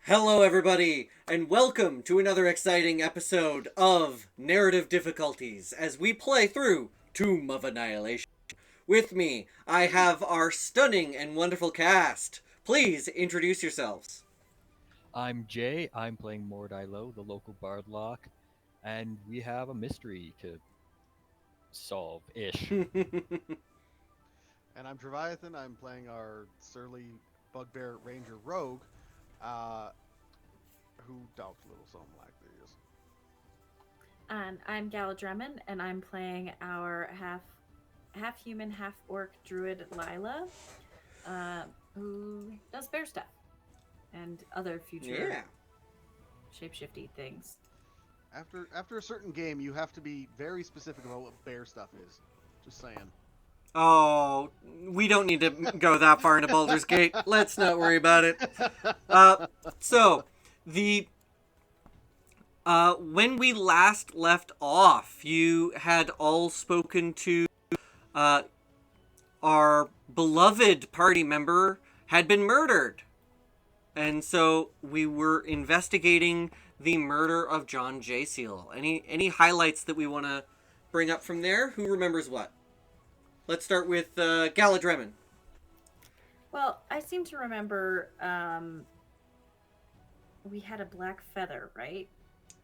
Hello, everybody, and welcome to another exciting episode of Narrative Difficulties as we play through Tomb of Annihilation. With me, I have our stunning and wonderful cast. Please introduce yourselves. I'm Jay. I'm playing Mordilo, the local bardlock, and we have a mystery to solve-ish. And I'm Treviathan. I'm playing our surly bugbear ranger rogue, uh, who talks a little something like this. And I'm Galadremin, and I'm playing our half human, half orc druid Lila, who does bear stuff and other future Yeah. shapeshifty things. After a certain game, you have to be very specific about what bear stuff is. Just saying. Oh, we don't need to go that far into Baldur's Gate. Let's not worry about it. So, the when we last left off, you had all spoken to our beloved party member had been murdered. And so we were investigating the murder of John J. Seal. Any highlights that we want to bring up from there? Who remembers what? Let's start with Galadremin. Well, I seem to remember we had a black feather, right?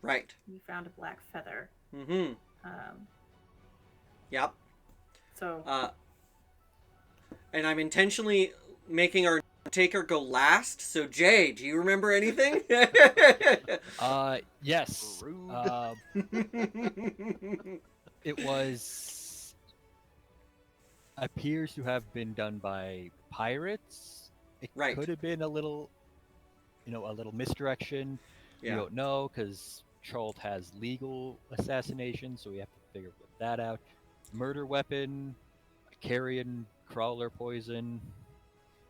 Right. We found a black feather. Mm-hmm. Um, Yep. so And I'm intentionally making our taker go last. So Jay, do you remember anything? Yes. Rude. It appears to have been done by pirates. It Right. could have been a little misdirection. We Yeah. don't know because Chult has legal assassination, so we have to figure that out. Murder weapon, carrion crawler poison.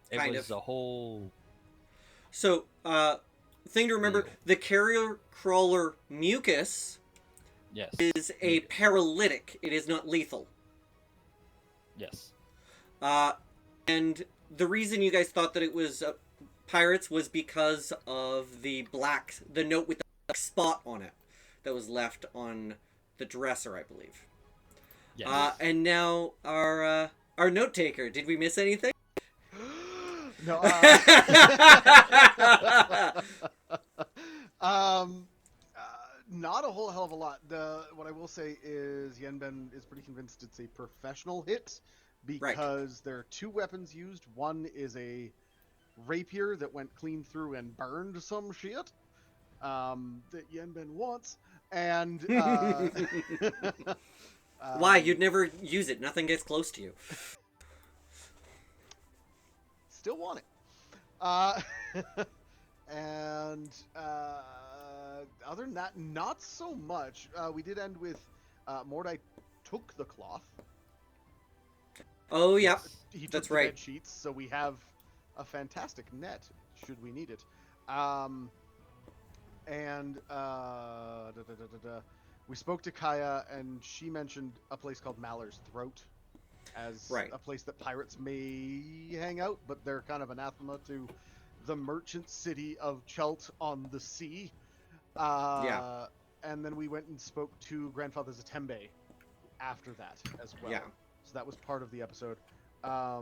It Kind was of. a whole So, thing to remember, deal. the carrier crawler mucus Yes. is a paralytic. It is not lethal. Yes. And the reason you guys thought that it was pirates was because of the note with the black spot on it that was left on the dresser, I believe. Yes. And now our note taker. Did we miss anything? No. Not a whole hell of a lot. What I will say is Yenben is pretty convinced it's a professional hit because there are two weapons used. one is a rapier that went clean through and burned some shit that Yenben wants, and Why? You'd never use it. Nothing gets close to you. still want it. And other than that, not so much. We did end with Mordai took the cloth. Oh, yeah. He took That's the right. bed sheets, so we have a fantastic net should we need it. We spoke to Kaya, and she mentioned a place called Maller's Throat as a place that pirates may hang out, but they're kind of anathema to the merchant city of Chult on the sea. Yeah. And then we went and spoke to Grandfather Zatembe after that as well. Yeah. So that was part of the episode. There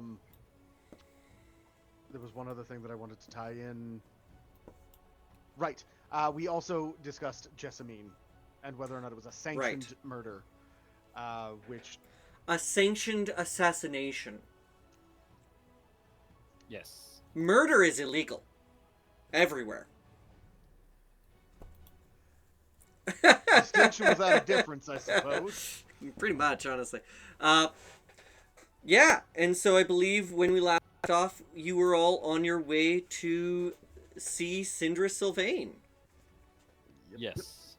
was one other thing that I wanted to tie in. Right. We also discussed Jessamine and whether or not it was a sanctioned murder, which... A sanctioned assassination. Yes. Murder is illegal. Everywhere. Distinction without a difference, I suppose. Pretty much, honestly. Yeah, and so I believe when we left off, you were all on your way to see Syndra Silvane. Yes.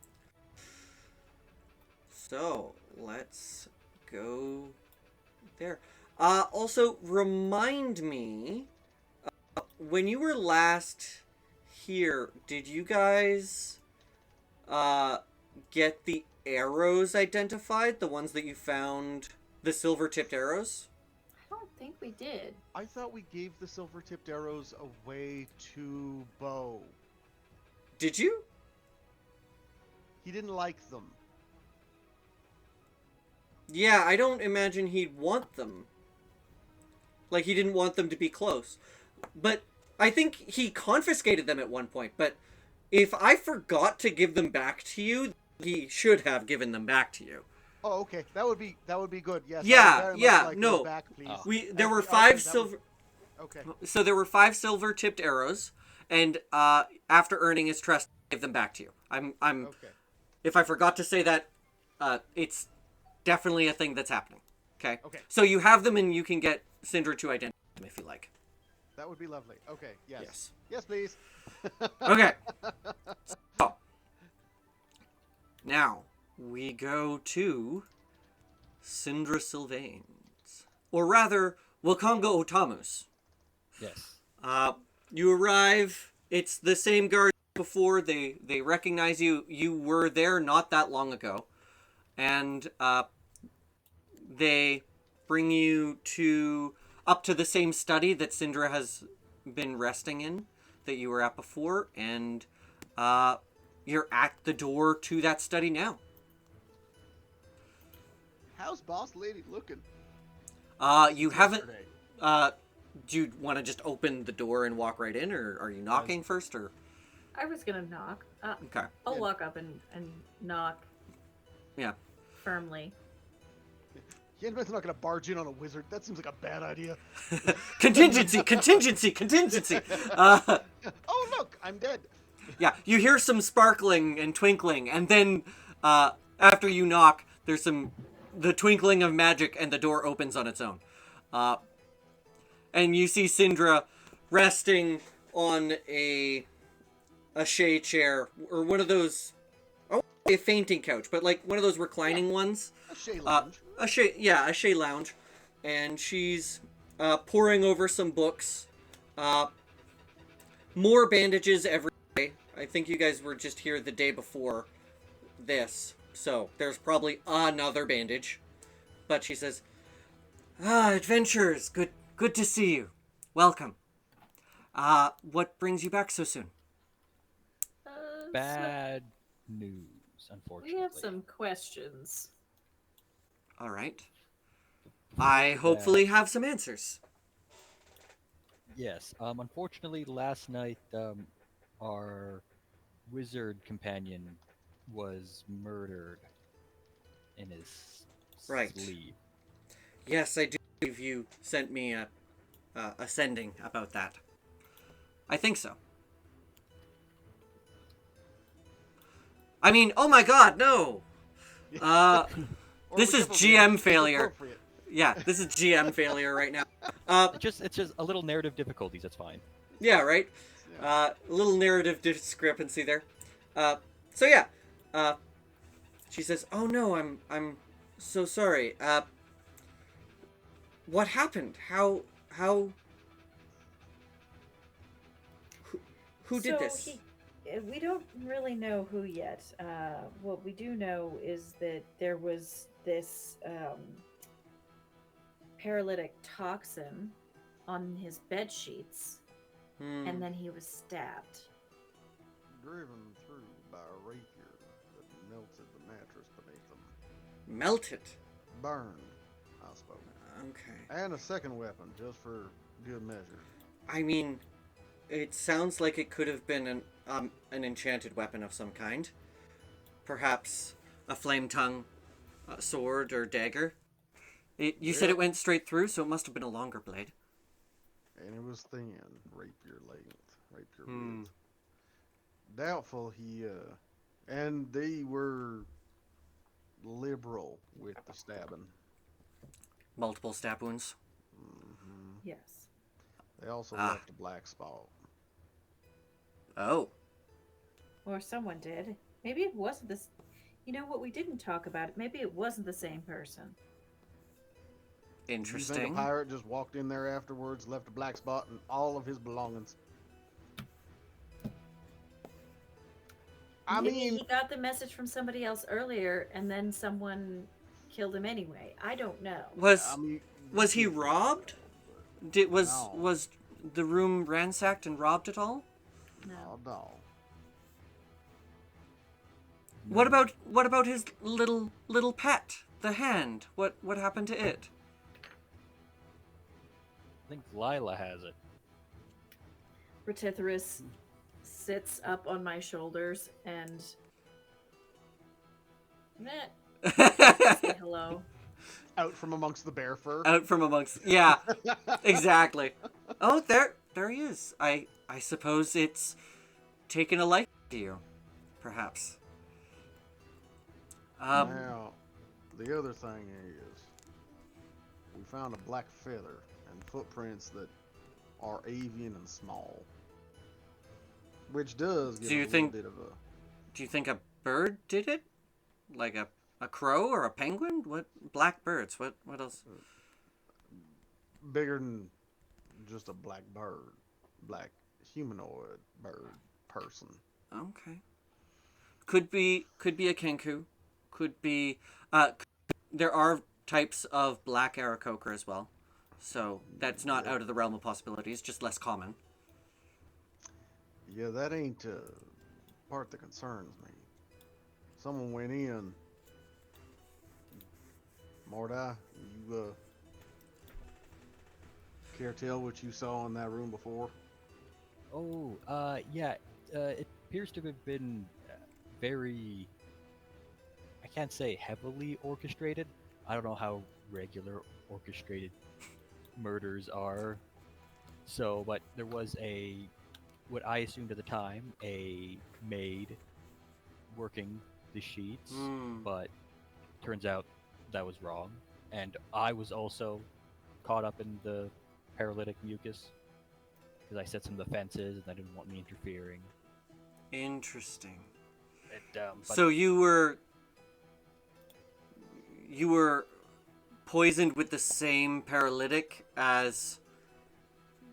So, let's go there. Also, remind me, when you were last here, did you guys get the arrows identified? The ones that you found, the silver-tipped arrows? I don't think we did. I thought we gave the silver-tipped arrows away to Bo. Did you? He didn't like them. Yeah, I don't imagine he'd want them. Like, he didn't want them to be close. But I think he confiscated them at one point. But if I forgot to give them back to you, he should have given them back to you. Oh, okay. That would be good. Yes. Yeah, I would very much yeah, like no. those back, please. There were Okay, 5 that silver... Okay. So there were 5 silver-tipped arrows, and after earning his trust, I give them back to you. I'm. Okay. If I forgot to say that, it's definitely a thing that's happening. Okay. Okay. So you have them, and you can get Syndra to identify them if you like. That would be lovely. Okay. Yes. Yes. Yes, please. Okay. So, now we go to Syndra Silvane, or rather, Wakonga Otamus. Yes. You arrive. It's the same guard before. They recognize you. You were there not that long ago, and they bring you up to the same study that Syndra has been resting in, that you were at before, and you're at the door to that study now. How's Boss Lady looking? You haven't. Yesterday. Do you want to just open the door and walk right in, or are you knocking first, or? I was gonna knock. Okay. I'll walk up and knock Yeah. firmly. Yenben's not gonna barge in on a wizard. That seems like a bad idea. Contingency. Oh look, I'm dead. Yeah, you hear some sparkling and twinkling, and then after you knock, there's the twinkling of magic, and the door opens on its own. And you see Syndra resting on a shay chair, or one of those, I won't say a fainting couch, but like one of those reclining ones. A shay lounge. A shay lounge. And she's poring over some books. More bandages every day. I think you guys were just here the day before this, so there's probably another bandage. But she says, adventurers, good to see you. Welcome. What brings you back so soon? Bad news, unfortunately. We have some questions. All right. I hopefully have some answers. Yes. Unfortunately, last night, our wizard companion was murdered in his Right. sleep. Yes, I do believe you sent me a sending about that. I think so. I mean, oh my god, no! Or This is whichever GM is failure. appropriate. Yeah, this is GM failure right now. It's just a little narrative difficulties. That's fine. Yeah, right? Yeah. A little narrative discrepancy there. So yeah. She says, "Oh no, I'm so sorry. What happened? How who did this?" We don't really know who yet. What we do know is that there was this paralytic toxin on his bed sheets, and then he was stabbed. Driven through by a rapier that melted the mattress beneath them. Melted. Burned, I suppose. Okay. And a second weapon, just for good measure. I mean, it sounds like it could have been an enchanted weapon of some kind. Perhaps a flame tongue sword or dagger. You said it went straight through, so it must have been a longer blade. And it was thin, rapier length, rapier width. Doubtful he, and they were liberal with the stabbing. Multiple stab wounds. Yes. They also left a black spot. Oh. Or someone did. Maybe it wasn't this. You know what? We didn't talk about it. Maybe it wasn't the same person. You think Interesting. a pirate just walked in there afterwards, left a black spot and all of his belongings? I Maybe mean, he got the message from somebody else earlier, and then someone killed him anyway. I don't know. Was he robbed? No. Was the room ransacked and robbed at all? No. Oh, no. What about his little pet, the hand? What happened to it? I think Lila has it. Retithris sits up on my shoulders and say hello. Out from amongst the bear fur. Out from amongst, yeah, exactly. Oh, there he is. I suppose it's taken a liking to you, perhaps. Now, the other thing is, we found a black feather and footprints that are avian and small, which does give a little bit of a. Do you think a bird did it? Like a crow or a penguin? What black birds? What else? Bigger than just a black bird, black humanoid bird person. Okay. Could be a kenku. Could be. There are types of black Aarakocra as well, so that's not out of the realm of possibilities. Just less common. Yeah, that ain't part that concerns me. Someone went in. Mordai, you care tell what you saw in that room before? Oh, yeah. It appears to have been very. I can't say heavily orchestrated. I don't know how regular orchestrated murders are. So, but there was what I assumed at the time, a maid working the sheets, but turns out that was wrong. And I was also caught up in the paralytic mucus because I set some of the fences and I didn't want me interfering. Interesting. But so you were poisoned with the same paralytic as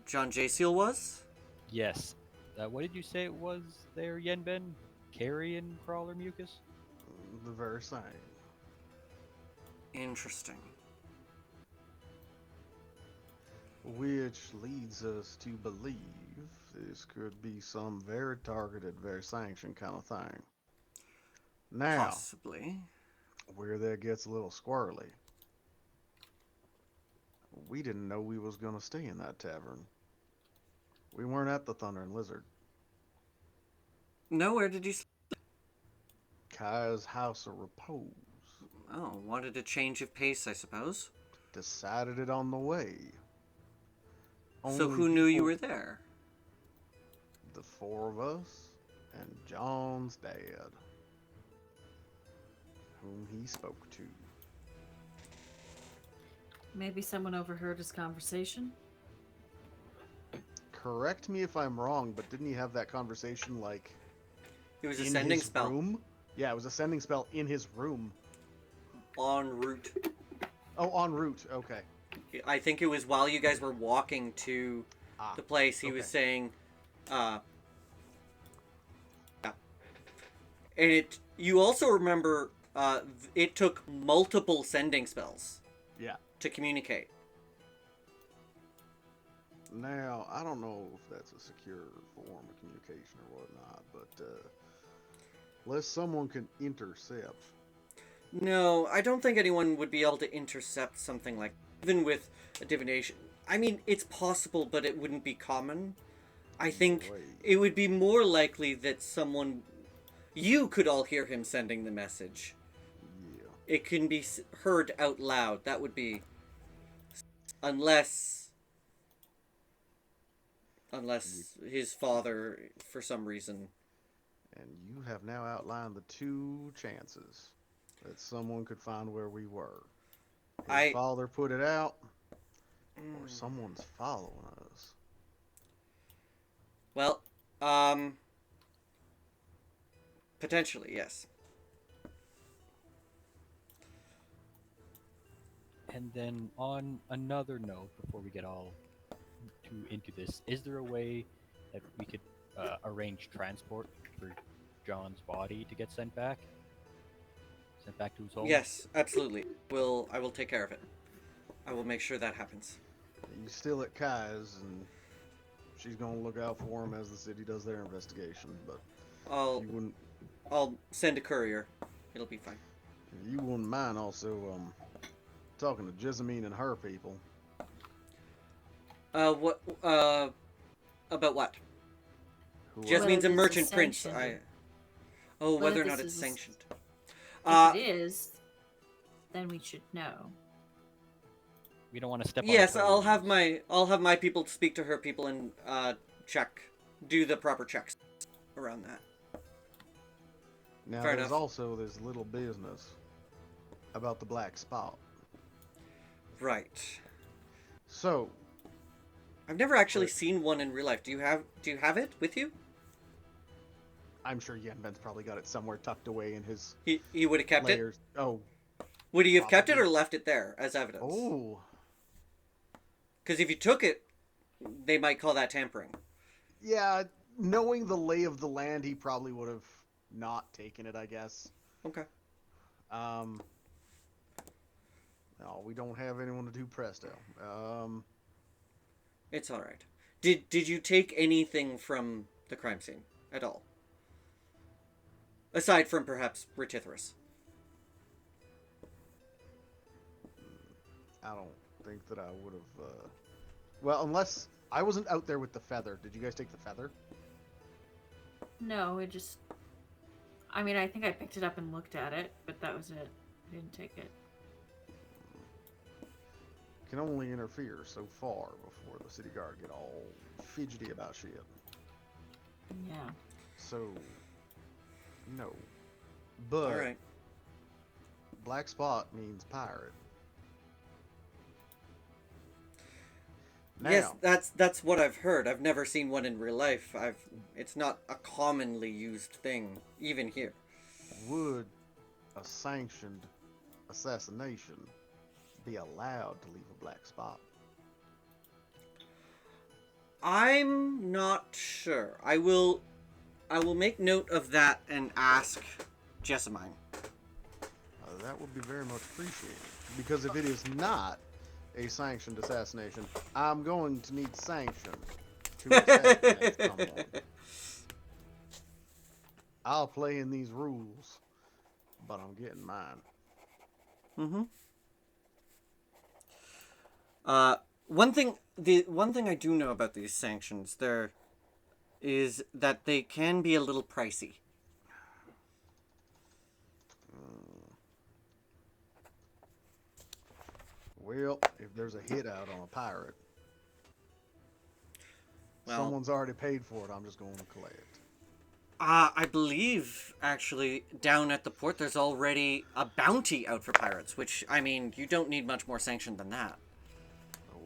John J. Seal was? Yes. What did you say it was there, Yenben? Carrion crawler mucus? The very same. Interesting. Which leads us to believe this could be some very targeted, very sanctioned kind of thing. Now, possibly. Where that gets a little squirrely. We didn't know we was going to stay in that tavern. We weren't at the Thunder and Lizard. No, where did you sleep? Kai's House of Repose. Oh, wanted a change of pace, I suppose. Decided it on the way. So who knew you were there? The four of us and John's dad, whom he spoke to. Maybe someone overheard his conversation? Correct me if I'm wrong, but didn't he have that conversation like It was a in sending his spell. room? Yeah, it was a sending spell in his room. En route. Oh, en route. Okay. I think it was while you guys were walking to the place. He was saying, yeah. And you also remember, it took multiple sending spells. Yeah. To communicate. Now, I don't know if that's a secure form of communication or whatnot, but unless someone can intercept. No, I don't think anyone would be able to intercept something like even with a divination. I mean, it's possible, but it wouldn't be common. I think it would be more likely that you could all hear him sending the message. Yeah. It can be heard out loud. That would be, unless his father, for some reason. And you have now outlined the two chances that someone could find where we were. His father put it out, or someone's following us. Well, potentially, yes. And then on another note, before we get all too into this, is there a way that we could arrange transport for John's body to get sent back? Sent back to his home? Yes, absolutely. I will take care of it. I will make sure that happens. He's still at Kai's, and she's gonna look out for him as the city does their investigation. But I'll send a courier. It'll be fine. You wouldn't mind also talking to Jessamine and her people. What? About what? Who Jasmine's a Whether this is merchant prince. sanctioned. Whether or this not it's is- sanctioned. If it is, then we should know. We don't want to step on Yes, toes. I'll have my people speak to her people and do the proper checks around that. Now, Fair there's enough. also this little business about the black spot. Right. So, I've never actually seen one in real life. Do you have it with you? I'm sure Yenben's probably got it somewhere tucked away in his He would have kept it. layers. Oh, Would he have kept it probably. or left it there as evidence? oh, Because if you took it, they might call that tampering. yeah. Knowing the lay of the land, he probably would have not taken it, I guess. Okay. No, we don't have anyone to do presto. It's all right. Did you take anything from the crime scene at all? Aside from perhaps Retithris. I don't think that I would have. Well, unless I wasn't out there with the feather. Did you guys take the feather? No, it just. I mean, I think I picked it up and looked at it, but that was it. I didn't take it. Can only interfere so far before the city guard get all fidgety about shit. Yeah. So, no. But All right. black spot means pirate. Now, Yes, that's what I've heard. I've never seen one in real life. It's not a commonly used thing, even here. would a sanctioned assassination be allowed to leave a black spot? I'm not sure. I will make note of that and ask Jessamine. That would be very much appreciated. Because if it is not a sanctioned assassination, I'm going to need sanction to assassinate someone. I'll play in these rules, but I'm getting mine. Mm-hmm. One thing I do know about these sanctions there is that they can be a little pricey. Well, if there's a hit out on a pirate, Well- someone's already paid for it. I'm just going to collect. I believe, actually, down at the port, there's already a bounty out for pirates, which, I mean, you don't need much more sanction than that. Oh.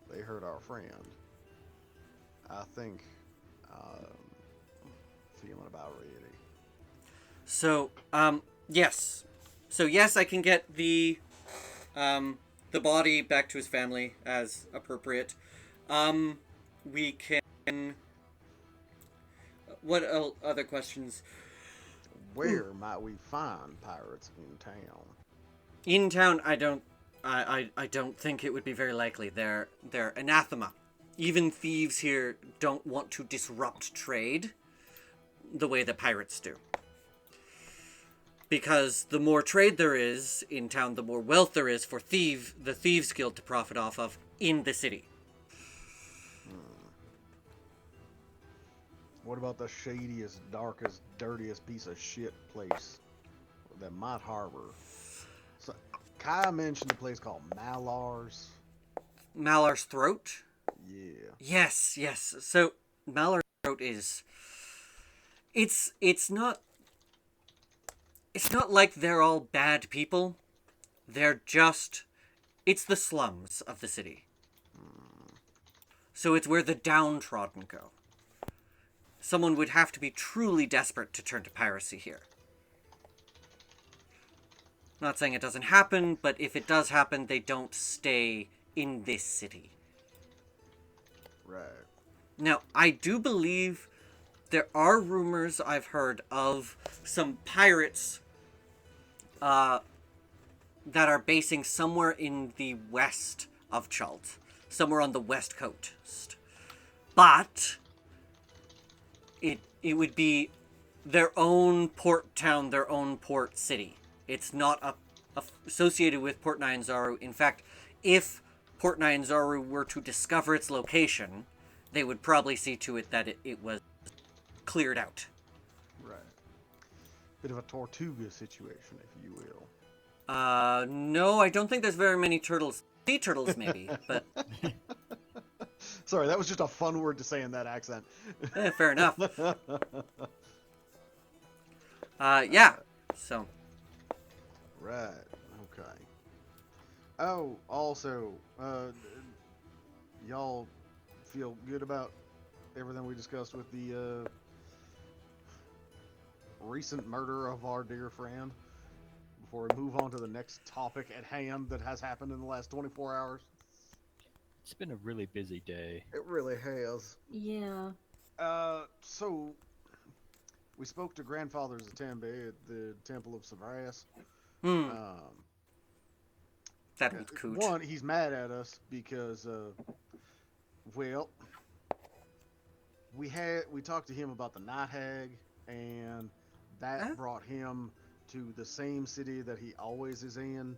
They hurt our friend. I think feeling about ready. So, yes. So, yes, I can get the body back to his family as appropriate. We can... What other questions? Where might we find pirates in town? In town, I don't think it would be very likely. They're anathema. Even thieves here don't want to disrupt trade the way the pirates do. Because the more trade there is in town, the more wealth there is for the Thieves Guild to profit off of in the city. What about the shadiest, darkest, dirtiest piece of shit place that might harbor? So, Kai mentioned a place called Malar's. Malar's Throat? Yeah. Yes. So, Malar's Throat is... It's not like they're all bad people. They're just... It's the slums of the city. So it's where the downtrodden go. Someone would have to be truly desperate to turn to piracy here. Not saying it doesn't happen, but if it does happen, they don't stay in this city. Right. Now, I do believe there are rumors I've heard of some pirates that are basing somewhere in the west of Chult. Somewhere on the west coast. But it would be their own port town, their own port city. It's not associated with Port Nyanzaru. In fact, if Port Nyanzaru were to discover its location, they would probably see to it that it was cleared out. Right. Bit of a Tortuga situation, if you will. No, I don't think there's very many turtles. Sea turtles, maybe, but... Sorry, that was just a fun word to say in that accent. Fair enough. Yeah, so... Right, okay. Oh, also, y'all feel good about everything we discussed with the recent murder of our dear friend? Before we move on to the next topic at hand that has happened in the last 24 hours. It's been a really busy day. It really has. Yeah. So we spoke to Grandfather Zatambe at the Temple of Savras. That'd be cool. One, he's mad at us because, well, we talked to him about the Night Hag, and that brought him to the same city that he always is in,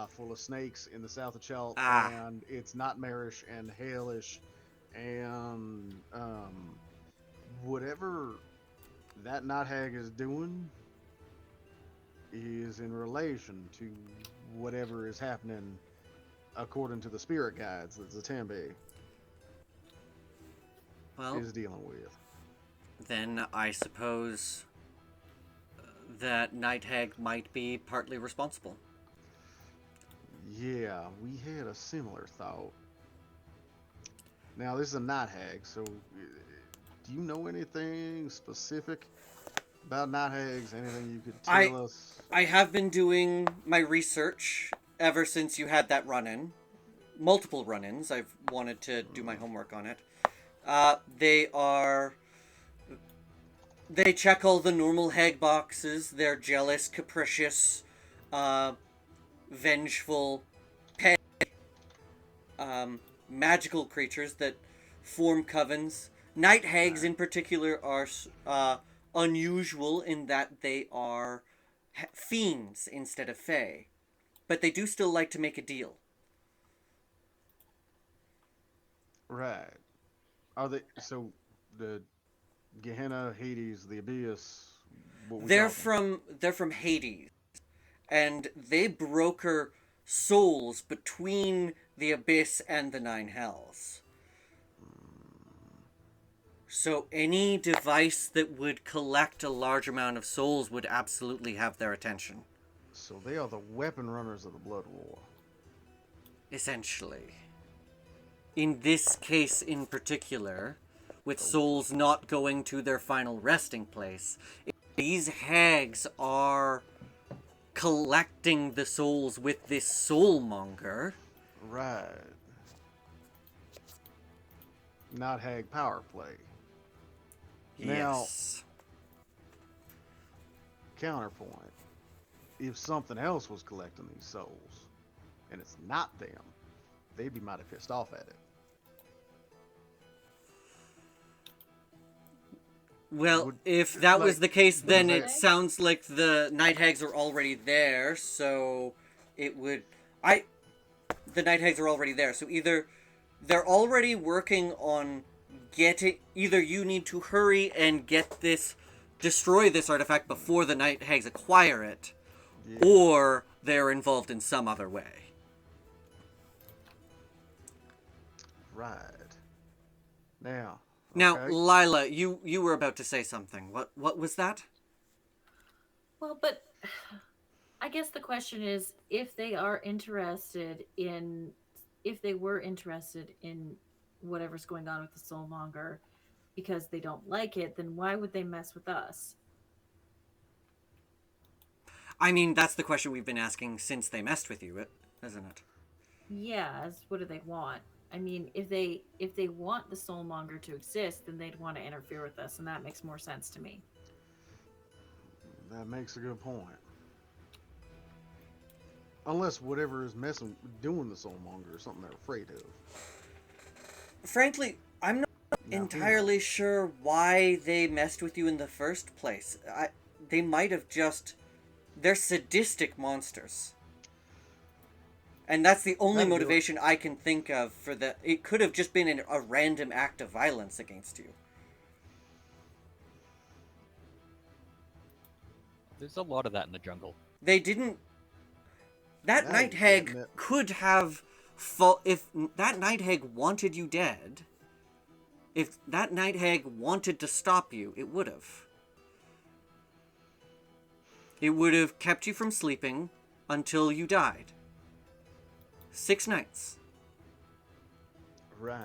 full of snakes in the south of Chelt, and it's nightmarish and hellish, and whatever that Night Hag is doing is in relation to whatever is happening according to the spirit guides that Zatambe is dealing with. Then I suppose that Night Hag might be partly responsible. Yeah, we had a similar thought. Now, this is a Night Hag, so do you know anything specific about Night Hags? Anything you could tell us? I have been doing my research ever since you had that run-in. Multiple run-ins. I've wanted to do my homework on it. They check all the normal hag boxes. They're jealous, capricious, vengeful, petty, magical creatures that form covens. Night hags in particular are unusual in that they are fiends instead of fae. But they do still like to make a deal. Right. Are they, so the Gehenna, Hades, the Abyss, They're from Hades, and they broker souls between the Abyss and the Nine Hells. So any device that would collect a large amount of souls would absolutely have their attention. So they are the weapon runners of the Blood War. Essentially. In this case in particular, with souls not going to their final resting place, these hags are collecting the souls with this soulmonger. Right. Not hag power play. Yes. Now, counterpoint. If something else was collecting these souls, and it's not them, they'd be mighty pissed off at it. Well, if that was the case, then it sounds like the Night Hags are already there, so it would... The Night Hags are already there, so either they're already working on getting... Either you need to hurry and destroy this artifact before the Night Hags acquire it, or they're involved in some other way. Right. Now, Lila, you were about to say something. What was that? Well, but I guess the question is, if they were interested in whatever's going on with the soulmonger because they don't like it, then why would they mess with us? I mean, that's the question we've been asking since they messed with you, isn't it? Yeah, what do they want? I mean, if they want the soulmonger to exist, then they'd want to interfere with us, and that makes more sense to me. That makes a good point. Unless whatever is doing the soulmonger is something they're afraid of. Frankly, I'm not entirely sure why they messed with you in the first place. They might have just... They're sadistic monsters. And that's the only motivation I can think of for the... It could have just been a random act of violence against you. There's a lot of that in the jungle. They didn't... That night hag could have... If that night hag wanted you dead, if that night hag wanted to stop you, it would have. It would have kept you from sleeping until you died. 6 nights. Right.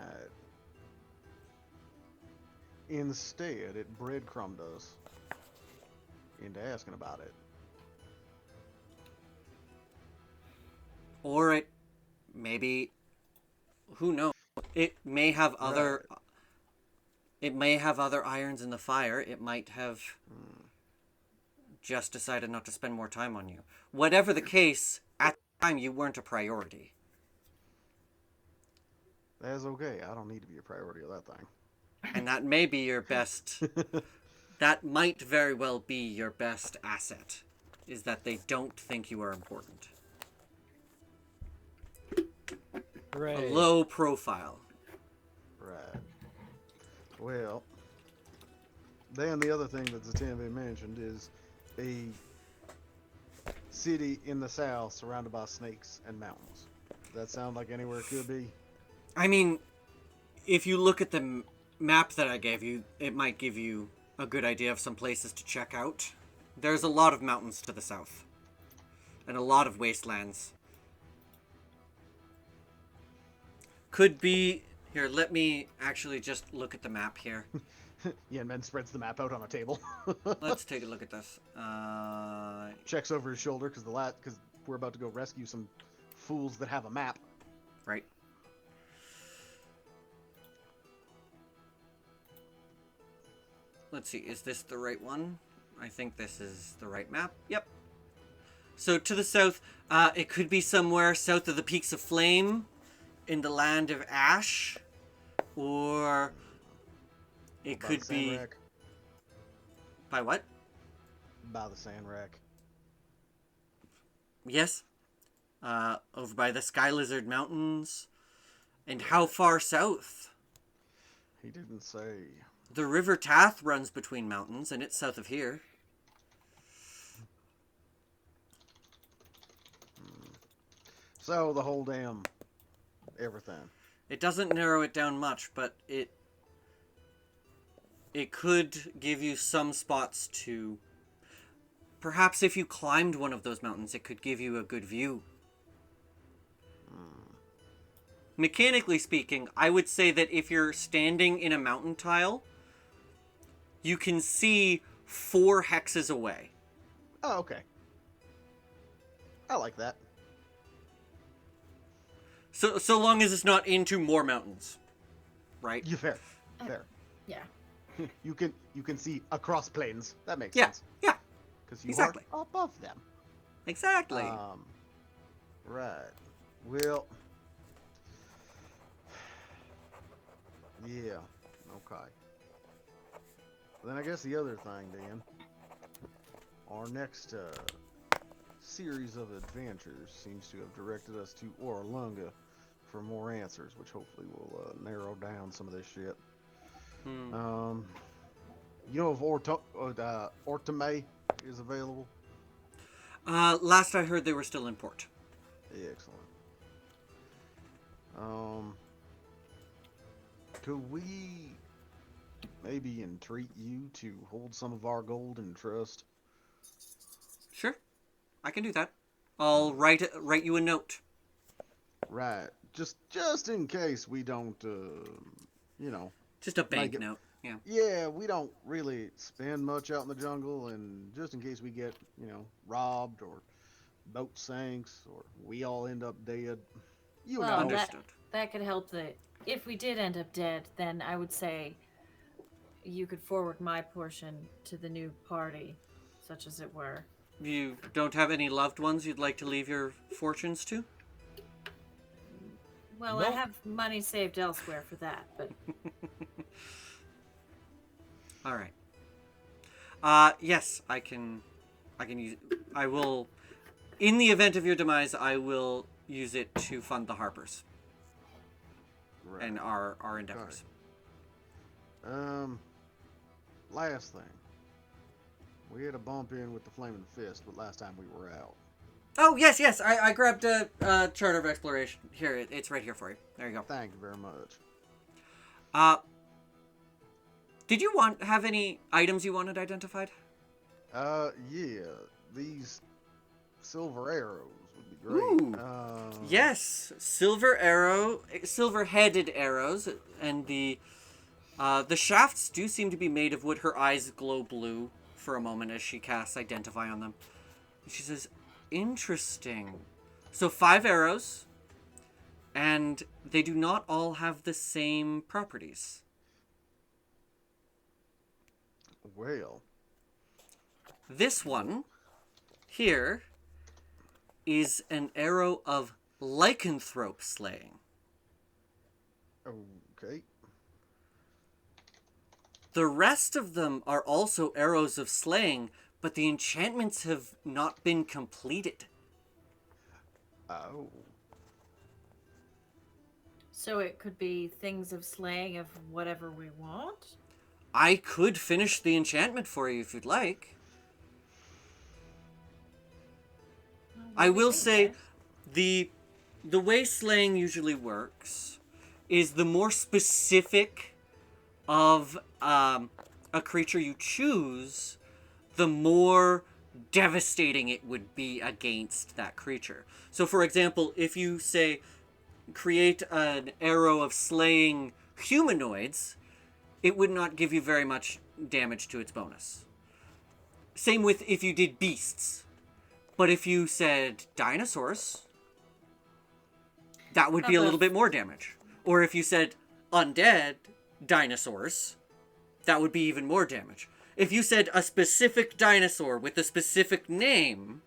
Instead, it breadcrumbed us into asking about it. Or it maybe, who knows? It may have other. Right. It may have other irons in the fire. It might have just decided not to spend more time on you. Whatever the case, at the time you weren't a priority. That's okay. I don't need to be a priority of that thing. And that may be your best... that might very well be your best asset, is that they don't think you are important. Hooray. A low profile. Right. Well, then the other thing that Zatanve mentioned is a city in the south surrounded by snakes and mountains. Does that sound like anywhere it could be? I mean, if you look at the map that I gave you, it might give you a good idea of some places to check out. There's a lot of mountains to the south. And a lot of wastelands. Could be... Here, let me actually just look at the map here. Yenben spreads the map out on a table. Let's take a look at this. Checks over his shoulder because we're about to go rescue some fools that have a map. Right. Let's see, is this the right one? I think this is the right map. Yep. So to the south, it could be somewhere south of the Peaks of Flame, in the Land of Ash, or it could be... Rack. By what? By the sand rack. Yes. Over by the Sky Lizard Mountains. And how far south? He didn't say. The River Tath runs between mountains, and it's south of here. So the whole damn everything. It doesn't narrow it down much, but it could give you some spots to... Perhaps if you climbed one of those mountains, it could give you a good view. Mechanically speaking, I would say that if you're standing in a mountain tile, you can see 4 hexes away. Oh, okay. I like that. So long as it's not into more mountains, right? Yeah, fair. Yeah. You can see across plains. That makes Yeah, sense. yeah. Because you Exactly. are above them. Exactly. Right. Well. Yeah. Okay. Then I guess the other thing, Dan. Our next series of adventures seems to have directed us to Orlunga for more answers, which hopefully will narrow down some of this shit. You know if Ortame is available? Last I heard, they were still in port. Excellent. Could we maybe entreat you to hold some of our gold in trust? Sure, I can do that. I'll write you a note. Right. Just in case we don't, Just a bank note. Yeah. Yeah, we don't really spend much out in the jungle, and just in case we get, robbed or boat sinks or we all end up dead. Well, know. Understood. That could help if we did end up dead, then I would say you could forward my portion to the new party, such as it were. You don't have any loved ones you'd like to leave your fortunes to? Well, I have money saved elsewhere for that, but All right. Yes, I can use. I will. In the event of your demise, I will use it to fund the Harpers Right. and our endeavors. Last thing. We had a bump in with the Flaming Fist, but last time we were out. Oh yes, yes. I grabbed a Charter of Exploration. Here, it's right here for you. There you go. Thank you very much. Did you have any items you wanted identified? Yeah. These silver arrows would be great. Ooh. Yes, silver-headed arrows, and the shafts do seem to be made of wood. Her eyes glow blue for a moment as she casts Identify on them. She says, interesting. So 5 arrows, and they do not all have the same properties. Well. This one here is an arrow of lycanthrope slaying. Okay. The rest of them are also arrows of slaying, but the enchantments have not been completed. Oh. So it could be things of slaying of whatever we want? I could finish the enchantment for you if you'd like. I will say, the way slaying usually works is the more specific of a creature you choose, the more devastating it would be against that creature. So, for example, if you say, create an arrow of slaying humanoids, it would not give you very much damage to its bonus. Same with if you did beasts. But if you said dinosaurs, that would be a little bit more damage. Or if you said undead dinosaurs, that would be even more damage. If you said a specific dinosaur with a specific name,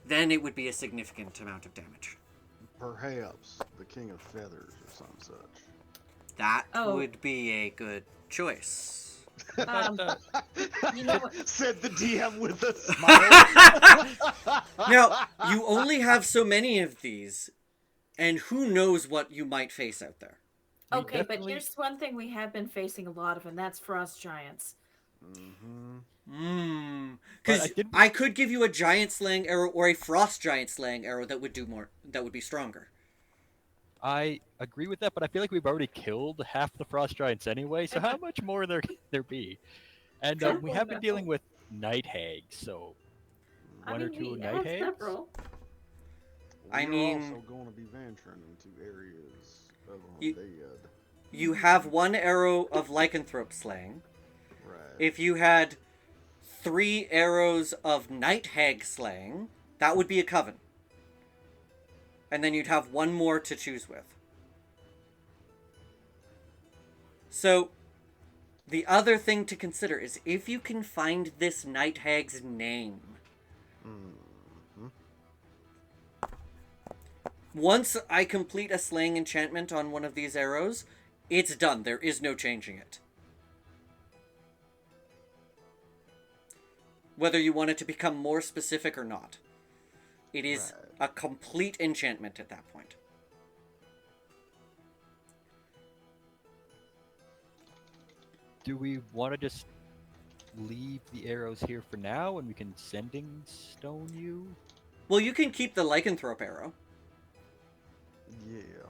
then it would be a significant amount of damage. Perhaps the King of Feathers or some such. That would be a good choice. You know what? Said the DM with a smile. Now, you only have so many of these, and who knows what you might face out there. Okay, but here's one thing we have been facing a lot of, and that's frost giants. Because I could give you a giant slaying arrow or a frost giant slaying arrow that would do more. That would be stronger. I agree with that, but I feel like we've already killed half the frost giants anyway. So how much more there be? And we have been dealing with night hags, so one or two night hags. Several. We're also going to be venturing into areas of undead. You have 1 arrow of lycanthrope slaying. Right. If you had 3 arrows of night hag slaying, that would be a coven. And then you'd have 1 more to choose with. So, the other thing to consider is if you can find this night hag's name. Once I complete a slaying enchantment on one of these arrows, it's done. There is no changing it. Whether you want it to become more specific or not. It is a complete enchantment at that point. Do we want to just leave the arrows here for now and we can sending stone you? Well, you can keep the lycanthrope arrow. Yeah.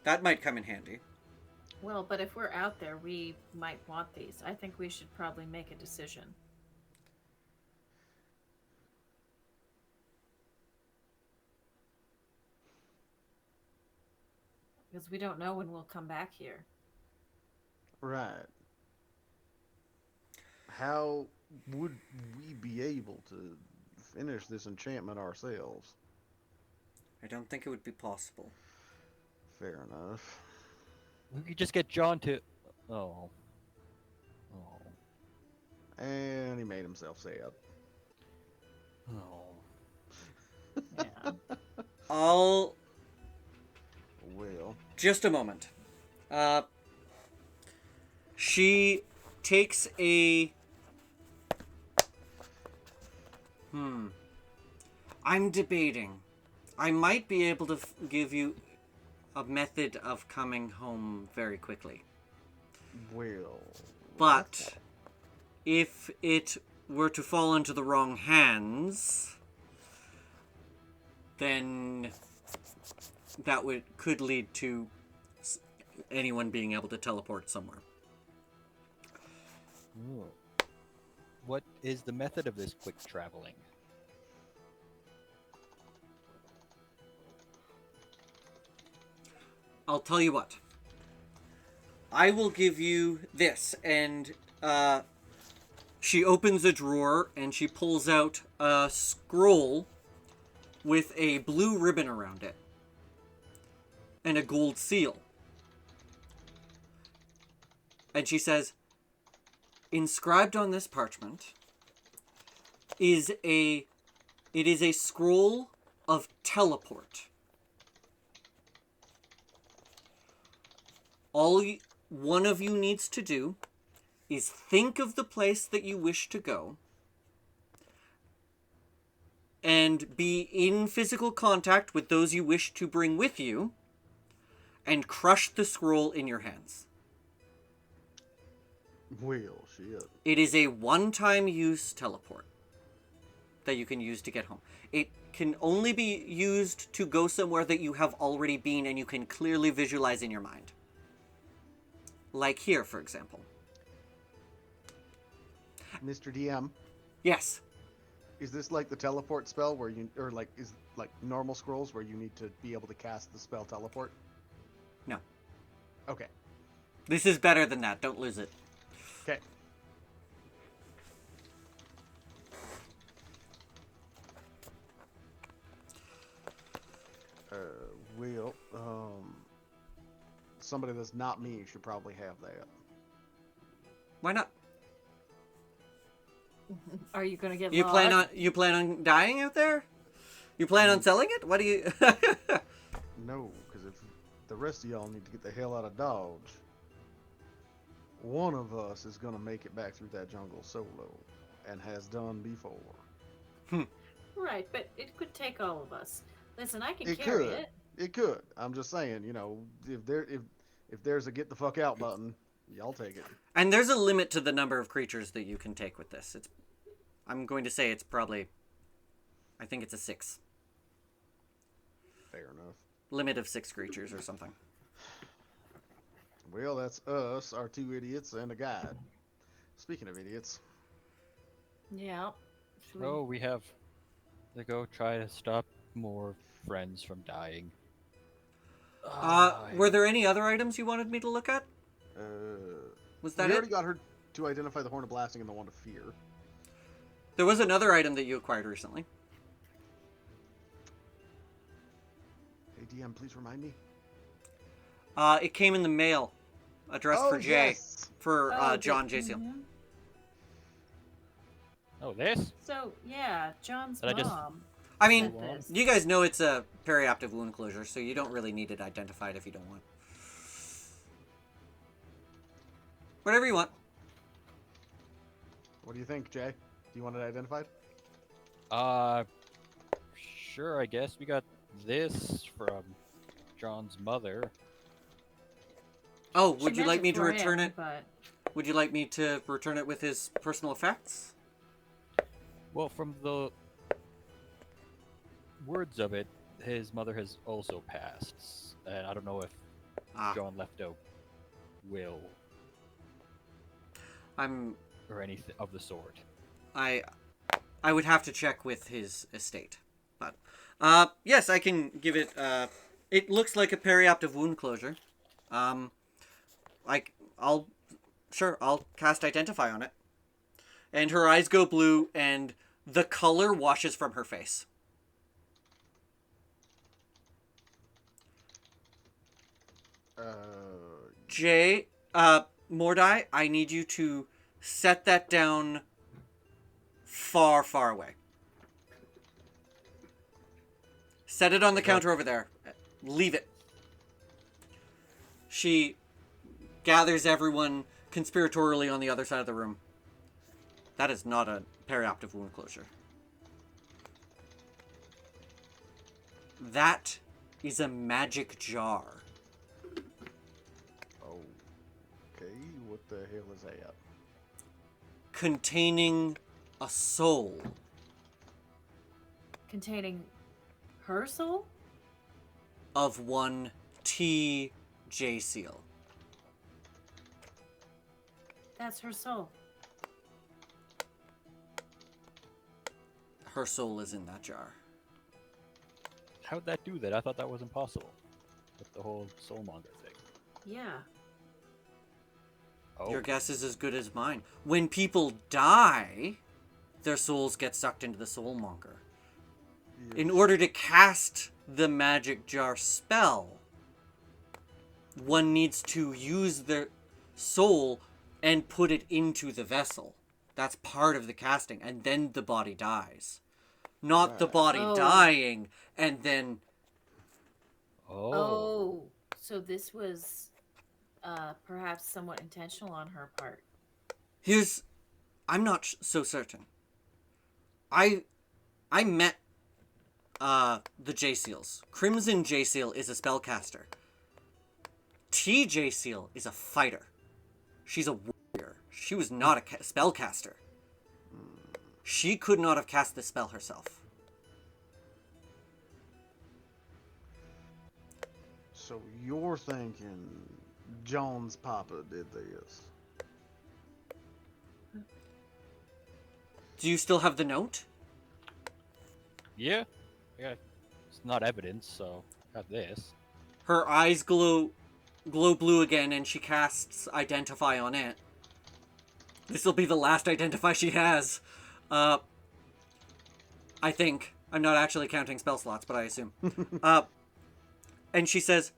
That might come in handy. Well, but if we're out there, we might want these. I think we should probably make a decision. Because we don't know when we'll come back here. Right. How would we be able to finish this enchantment ourselves? I don't think it would be possible. Fair enough. We could just get John to... Oh. And he made himself sad. Oh. Yeah. I'll... Well. Just a moment. She takes a... I'm debating. I might be able to give you a method of coming home very quickly. Well... But if it were to fall into the wrong hands, then that could lead to anyone being able to teleport somewhere. Ooh. What is the method of this quick traveling? I'll tell you what. I will give you this, and she opens a drawer and she pulls out a scroll with a blue ribbon around it and a gold seal. And she says, inscribed on this parchment is it is a scroll of teleport. All one of you needs to do is think of the place that you wish to go and be in physical contact with those you wish to bring with you and crush the scroll in your hands. Well, shit. It is a one-time use teleport that you can use to get home. It can only be used to go somewhere that you have already been and you can clearly visualize in your mind. Like here, for example. Mr. DM, Yes. is this like the teleport spell where you, or like, is like normal scrolls where you need to be able to cast the spell teleport? No. Okay. This is better than that. Don't lose it. Okay. Well, somebody that's not me should probably have that. Why not? Are you gonna get You lost? plan on dying out there? You plan on selling it? What do you... No, because if the rest of y'all need to get the hell out of Dodge, one of us is gonna make it back through that jungle solo, and has done before. Right, but it could take all of us. Listen, I can It carry could. it. It could. I'm just saying, you know, if there's a get the fuck out button, y'all take it. And there's a limit to the number of creatures that you can take with this. I'm going to say it's probably... I think it's a 6. Fair enough. Limit of 6 creatures or something. Well, that's us, our 2 idiots, and a guide. Speaking of idiots, Yeah. Should we- Oh, we have to go try to stop more friends from dying. Were there any other items you wanted me to look at? Was that we it? already got her to identify the Horn of Blasting and the Wand of Fear. There was another item that you acquired recently. Hey, DM, please remind me. It came in the mail, addressed for Jay, Yes. for Oh, John good. J. Seal. Mhm. Oh, this? So, yeah, John's Did I just- mom. I mean, said this. you guys know it's a perioptic wound closure, so you don't really need it identified if you don't want. Whatever you want. What do you think, Jay? Do you want it identified? Sure, I guess. We got this from John's mother. Oh, She would you meant like me to for return him, it? But Would you like me to return it with his personal effects? Well, from the words of it, his mother has also passed. And I don't know if Ah, John left a will I'm. or anything of the sort. I would have to check with his estate, but yes, I can give it. It looks like a perioptic wound closure. I'll cast Identify on it, and her eyes go blue, and the color washes from her face. Jay, Mordai, I need you to set that down far, far away. Set it on the counter over there. Leave it. She gathers everyone, conspiratorially on the other side of the room. That is not a perioperative wound closure. That is a magic jar. Okay, what the hell is that? Containing a soul. Containing her soul? Of one T.J. Seal. That's her soul. Her soul is in that jar. How'd that do that? I thought that was impossible. With the whole soulmonger thing. Yeah. Oh. Your guess is as good as mine. When people die, their souls get sucked into the soulmonger. In order to cast the magic jar spell, one needs to use their soul and put it into the vessel. That's part of the casting, and then the body dies. Not the body dying, and then... Oh. So this was perhaps somewhat intentional on her part. I'm not so certain. I met the J-Seals. Crimson J-Seal is a spellcaster. T.J. Seal is a fighter. She's a warrior. She was not a spellcaster. She could not have cast the spell herself. So you're thinking John's papa did this? Do you still have the note? Yeah. Yeah. It's not evidence, so got this. Her eyes glow blue again, and she casts Identify on it. This will be the last Identify she has. I think. I'm not actually counting spell slots, but I assume. And she says,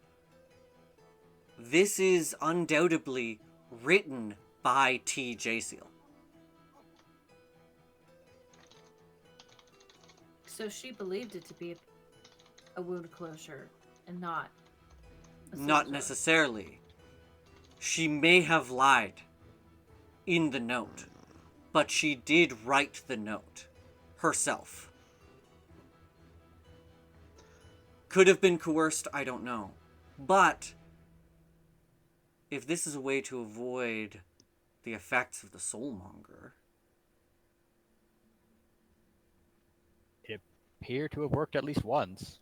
this is undoubtedly written by T.J. Seal. So she believed it to be a wound closure and not a soul Not jar. necessarily. She may have lied in the note, but she did write the note herself. Could have been coerced, I don't know. But if this is a way to avoid the effects of the soulmonger... It appeared to have worked at least once.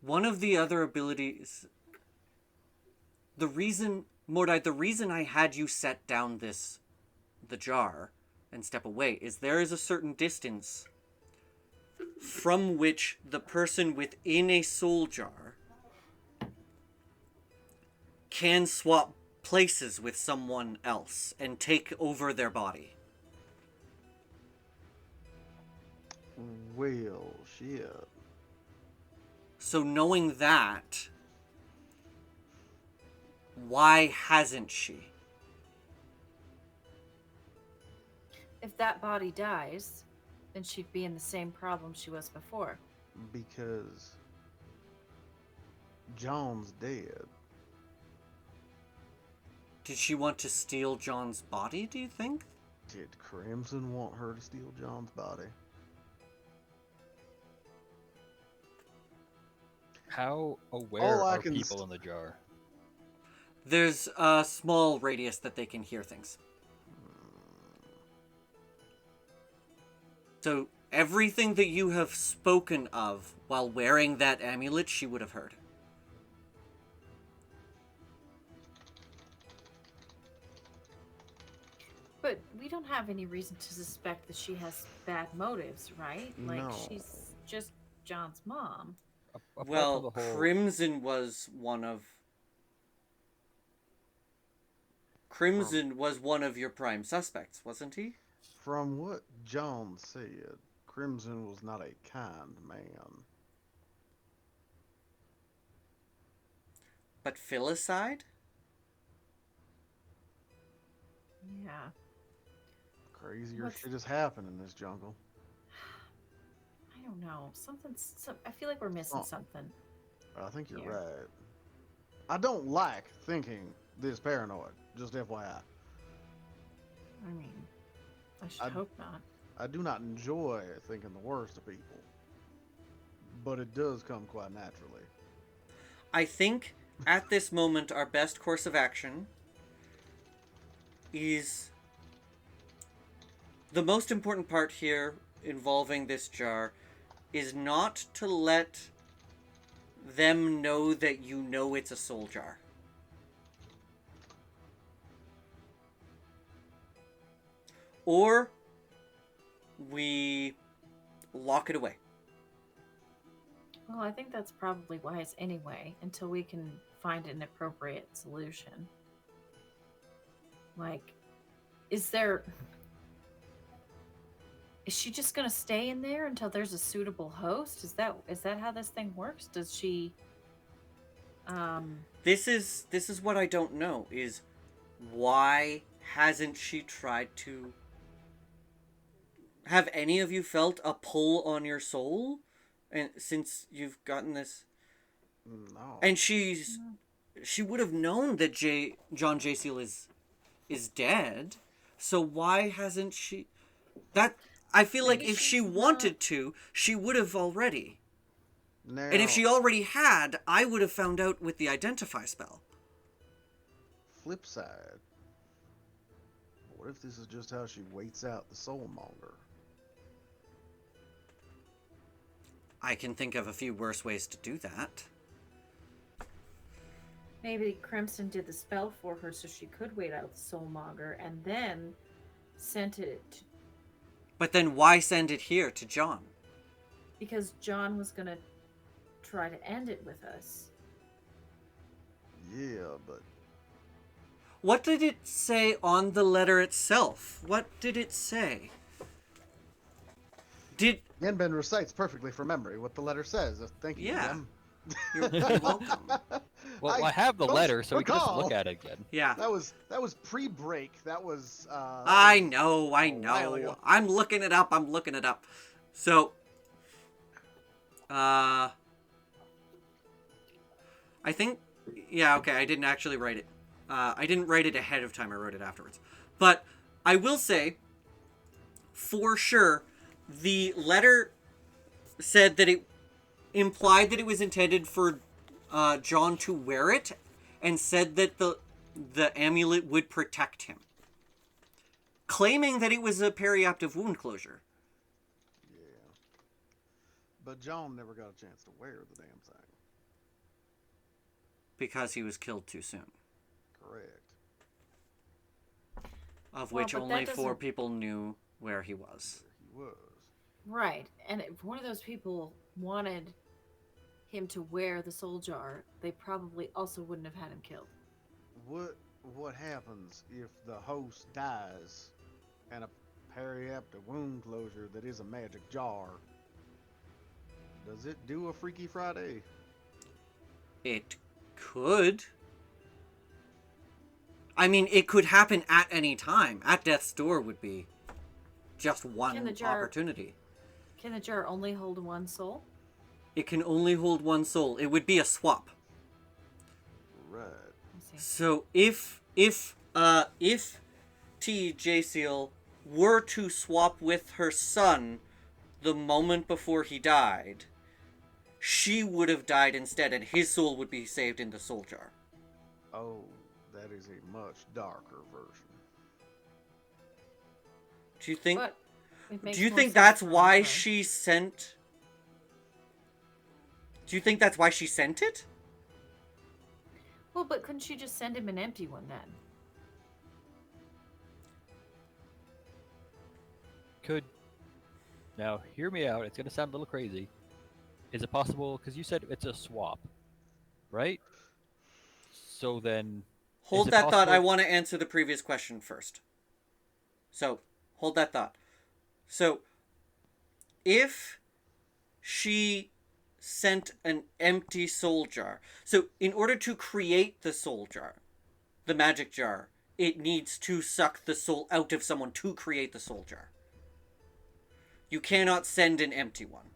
One of the other abilities... The reason I had you set down the jar and step away is there is a certain distance from which the person within a soul jar can swap places with someone else and take over their body. Well, shit. So knowing that, why hasn't she? If that body dies, then she'd be in the same problem she was before. Because John's dead. Did she want to steal John's body, do you think? Did Crimson want her to steal John's body? How aware All I are can people in the jar? There's a small radius that they can hear things. So everything that you have spoken of while wearing that amulet, she would have heard. But we don't have any reason to suspect that she has bad motives, right? Like, No. she's just John's mom. Apart Well, from the whole... Crimson was one of your prime suspects, wasn't he? From what John said, Crimson was not a kind man. But filicide? Yeah. Crazier What's- shit has happened in this jungle. I don't know. I feel like we're missing Oh. something. I think you're Yeah. right. I don't like thinking this paranoid. Just FYI. I mean, I should hope not. I do not enjoy thinking the worst of people, but it does come quite naturally. I think at this moment our best course of action is the most important part here involving this jar is not to let them know that you know it's a soul jar. Or we lock it away. Well, I think that's probably wise anyway, until we can find an appropriate solution. Like, is she just gonna stay in there until there's a suitable host? Is that how this thing works? Does she This is what I don't know, is why hasn't she tried to... Have any of you felt a pull on your soul? And since you've gotten this... No. And she would have known that John J. Seal is dead. So why hasn't she... That... I feel like if she wanted to, she would have already. Now, And if she already had, I would have found out with the identify spell. flip side, what if this is just how she waits out the soulmonger? I can think of a few worse ways to do that. maybe Crimson did the spell for her so she could wait out the soulmonger and then sent it But then why send it here to John? because John was gonna try to end it with us. Yeah, but What did it say on the letter itself? What did it say? Did... Yenben recites perfectly from memory what the letter says. Thank you, Yeah. Yen. You're welcome. Well, I have the don't letter, so we can just recall. look at it again. Yeah. That was pre-break. That was. I know. a while ago. I'm looking it up. So, I think, yeah, okay, I didn't actually write it. I didn't write it ahead of time, I wrote it afterwards. But I will say, for sure, the letter said that it implied that it was intended for John to wear it, and said that the amulet would protect him, claiming that it was a periaptive wound closure. Yeah. But John never got a chance to wear the damn thing. Because he was killed too soon. Correct. Of Well, which but only that 4 doesn't- people knew where he was. He was. Right. And if one of those people wanted him to wear the soul jar, they probably also wouldn't have had him killed. What happens if the host dies and a periaptive wound closure that is a magic jar? Does it do a Freaky Friday? It could. I mean, it could happen at any time. At death's door would be just one Can the jar- opportunity. Can the jar only hold one soul? It can only hold one soul. It would be a swap. Right. I see. So if T.J. Seal were to swap with her son the moment before he died, she would have died instead, and his soul would be saved in the soul jar. Oh, that is a much darker version. Do you think? But it makes Do you more think sense that's for why her. she sent? Do you think that's why she sent it? Well, but couldn't she just send him an empty one then? Now, hear me out. It's going to sound a little crazy. Is it possible? Because you said it's a swap, right? So then. Hold is it that thought. I possible- want to answer the previous question first. So, hold that thought. So, if she sent an empty soul jar. So, in order to create the soul jar, the magic jar, it needs to suck the soul out of someone to create the soul jar. You cannot send an empty one.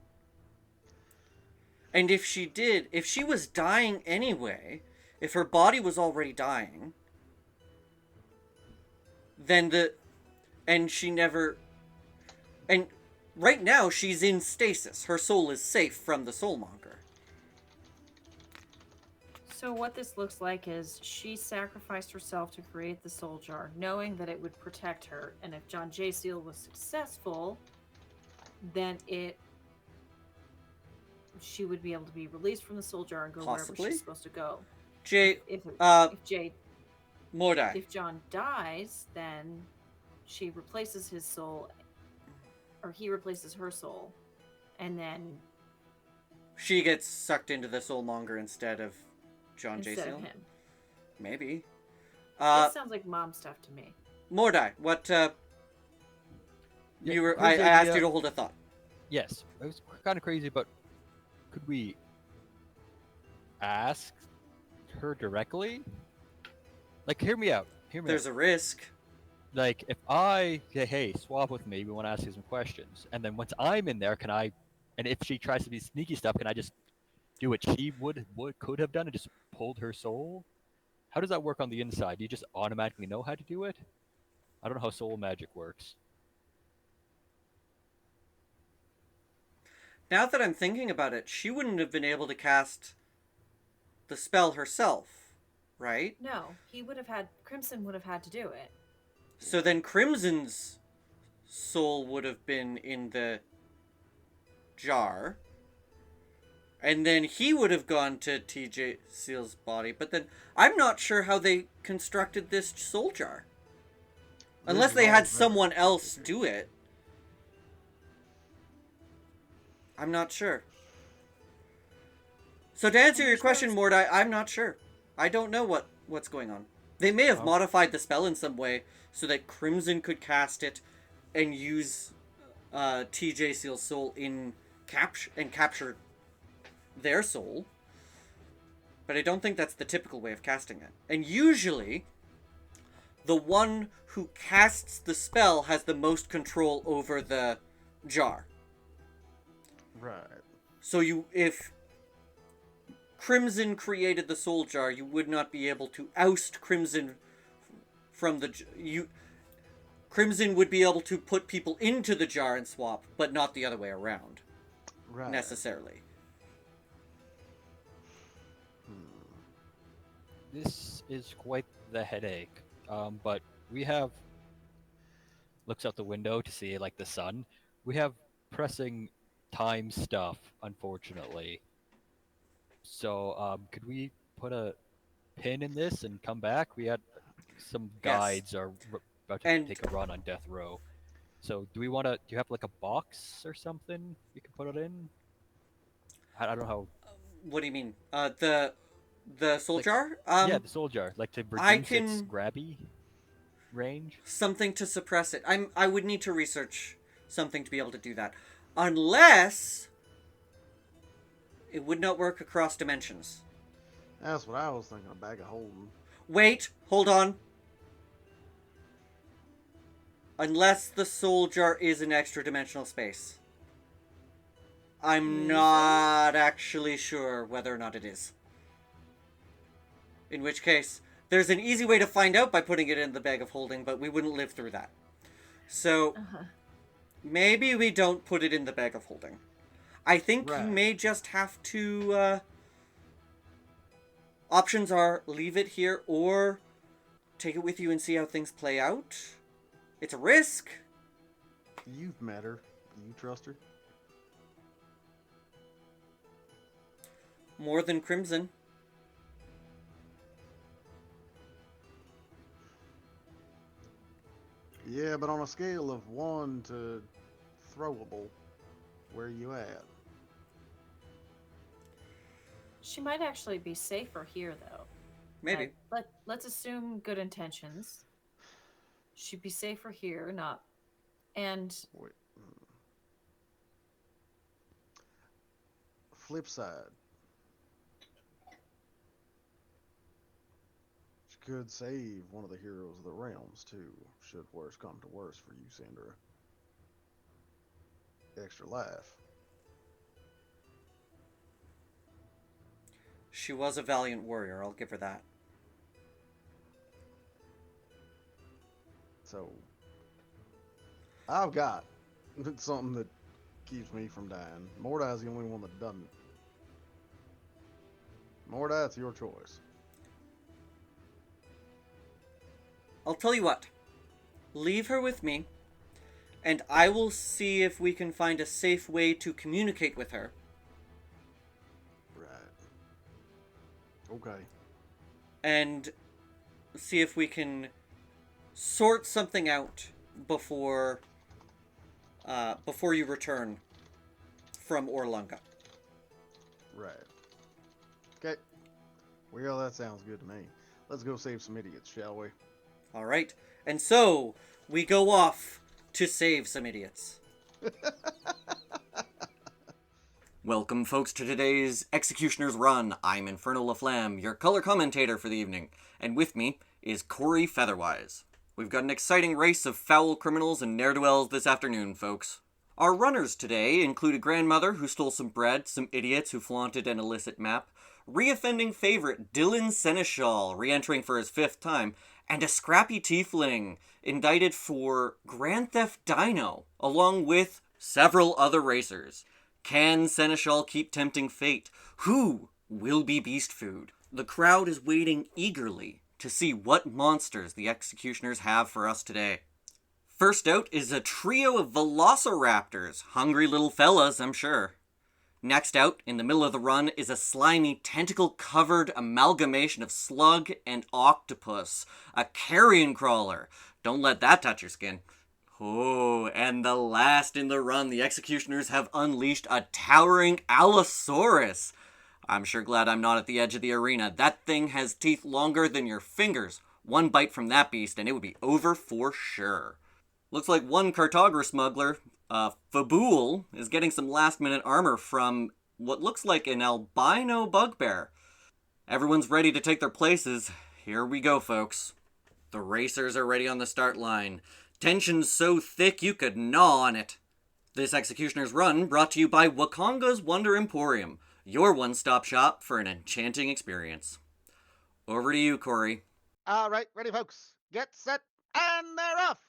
And if she did, if she was dying anyway, if her body was already dying, and she never, and right now she's in stasis. Her soul is safe from the soulmonger. So what this looks like is she sacrificed herself to create the soul jar, knowing that it would protect her. And if John J. Seal was successful, then she would be able to be released from the soul jar and go wherever she's supposed to go. If John dies, then she replaces his soul, or he replaces her soul, and then she gets sucked into the soulmonger instead of John J. Seal? Of him. Maybe. It sounds like mom stuff to me. Mordai, what, I asked you to hold a thought. Yes, it was kind of crazy, but could we ask her directly? Like, hear me out. There's a risk. Like, if I say, hey, swap with me, we want to ask you some questions, and then once I'm in there, and if she tries to be sneaky stuff, can I just do what she could have done and just pulled her soul? How does that work on the inside? Do you just automatically know how to do it? I don't know how soul magic works. Now that I'm thinking about it, she wouldn't have been able to cast the spell herself, right? No, Crimson would have had to do it. So then Crimson's soul would have been in the jar. And then he would have gone to TJ Seal's body. But then I'm not sure how they constructed this soul jar. Unless they had someone else do it. I'm not sure. So to answer your question, Mordai, I'm not sure. I don't know what's going on. They may have modified the spell in some way so that Crimson could cast it and use TJ Seal's soul in capture their soul. But I don't think that's the typical way of casting it. And usually, the one who casts the spell has the most control over the jar. Right. So if Crimson created the soul jar, you would not be able to oust Crimson from the... Crimson would be able to put people into the jar and swap, but not the other way around. Right. Necessarily. This is quite the headache. But we have... Looks out the window to see, like, the sun. We have pressing time stuff, unfortunately. So, could we put a pin in this and come back? We had some guides are about to take a run on death row. So, do you have like a box or something you can put it in? I don't know how. What do you mean? The soul jar? Yeah, the soul jar, like to reduce its grabby range. Something to suppress it. I would need to research something to be able to do that. Unless it would not work across dimensions. That's what I was thinking, a bag of holding. Wait, hold on. Unless the soul jar is an extra dimensional space. I'm not actually sure whether or not it is. In which case, there's an easy way to find out by putting it in the bag of holding, but we wouldn't live through that. So, maybe we don't put it in the bag of holding. I think you may just have to... options are leave it here or take it with you and see how things play out. It's a risk. You've met her. You trust her? More than Crimson. Yeah, but on a scale of 1 to throwable, where are you at? She might actually be safer here, though. Maybe. Let's assume good intentions. She'd be safer here, not... And... Wait. Flip side. She could save one of the heroes of the realms, too, should worse come to worse for you, Syndra. Extra life. She was a valiant warrior, I'll give her that. So, I've got something that keeps me from dying. Mordai's the only one that doesn't. Mordai, it's your choice. I'll tell you what. Leave her with me, and I will see if we can find a safe way to communicate with her. Right. Okay. And see if we can sort something out before you return from Orlunga. Right. Okay. Well, that sounds good to me. Let's go save some idiots, shall we? All right. And so we go off to save some idiots. Welcome, folks, to today's Executioner's Run. I'm Infernal LaFlamme, your color commentator for the evening, and with me is Corey Featherwise. We've got an exciting race of foul criminals and ne'er-do-wells this afternoon, folks. Our runners today include a grandmother who stole some bread, some idiots who flaunted an illicit map, reoffending favorite Dylan Seneschal re-entering for his 5th time, and a scrappy tiefling indicted for Grand Theft Dino, along with several other racers. Can Seneschal keep tempting fate? Who will be beast food? The crowd is waiting eagerly to see what monsters the executioners have for us today. First out is a trio of velociraptors, hungry little fellas, I'm sure. Next out, in the middle of the run, is a slimy, tentacle-covered amalgamation of slug and octopus, a carrion crawler. Don't let that touch your skin. Oh, and the last in the run, the executioners have unleashed a towering Allosaurus. I'm sure glad I'm not at the edge of the arena. That thing has teeth longer than your fingers. One bite from that beast and it would be over for sure. Looks like one Cartographer smuggler, Fabool, is getting some last-minute armor from what looks like an albino bugbear. Everyone's ready to take their places. Here we go, folks. The racers are ready on the start line. Tension's so thick you could gnaw on it. This Executioner's Run brought to you by Wakonga's Wonder Emporium, your one-stop shop for an enchanting experience. Over to you, Corey. All right, ready, folks. Get set, and they're off!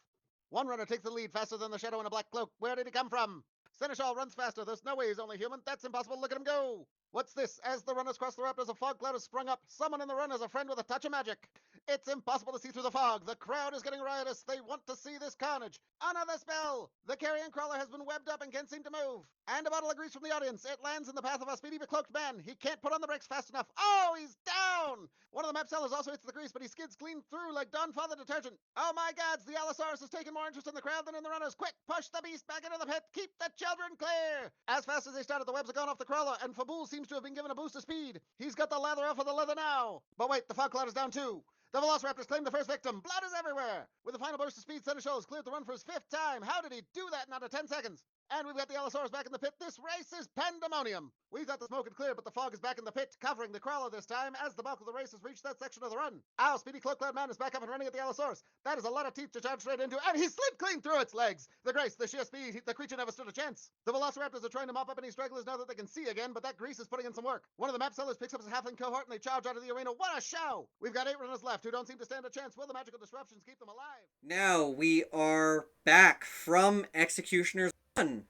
One runner takes the lead faster than the shadow in a black cloak. Where did he come from? Seneschal runs faster. There's no way he's only human. That's impossible. Look at him go. What's this? As the runners cross the raptors, a fog cloud has sprung up. Someone in the run has a friend with a touch of magic. It's impossible to see through the fog. The crowd is getting riotous. They want to see this carnage. Another spell! The carrion crawler has been webbed up and can't seem to move. And a bottle of grease from the audience. It lands in the path of a speedy becloaked man. He can't put on the brakes fast enough. Oh, he's down! One of the map sellers also hits the grease, but he skids clean through like Don Father detergent. Oh my gods, the Allosaurus has taken more interest in the crowd than in the runners. Quick, push the beast back into the pit. Keep the children clear! As fast as they started, the webs have gone off the crawler, and Fabool seems to have been given a boost of speed. He's got the lather off of the leather now. But wait, the fog cloud is down too. The Velociraptors claim the first victim. Blood is everywhere. With a final burst of speed, Seneschal has cleared the run for his 5th time. How did he do that in under 10 seconds? And we've got the Allosaurus back in the pit. This race is pandemonium. We thought the smoke had cleared, but the fog is back in the pit, covering the crawler this time as the bulk of the race has reached that section of the run. Our speedy cloak-clad man is back up and running at the Allosaurus. That is a lot of teeth to charge straight into, and he slid clean through its legs. The grace, the sheer speed, the creature never stood a chance. The Velociraptors are trying to mop up any stragglers now that they can see again, but that grease is putting in some work. One of the map sellers picks up his halfling cohort, and they charge out of the arena. What a show! We've got 8 runners left who don't seem to stand a chance. Will the magical disruptions keep them alive? Now we are back from Executioner's Run.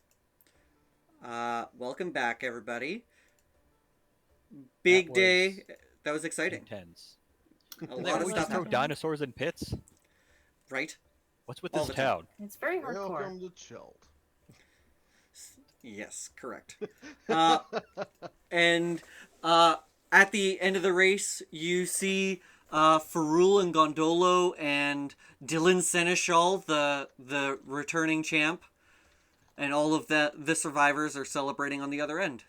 Welcome back, everybody. Big day. That was exciting. Intense. A They lot of always stuff throw happened. dinosaurs in pits. Right? What's with All this the time. town? It's very hardcore. Welcome to Chult. Yes, correct. And at the end of the race, you see Farul and Gondolo and Dylan Seneschal, the returning champ, and all of the survivors are celebrating on the other end.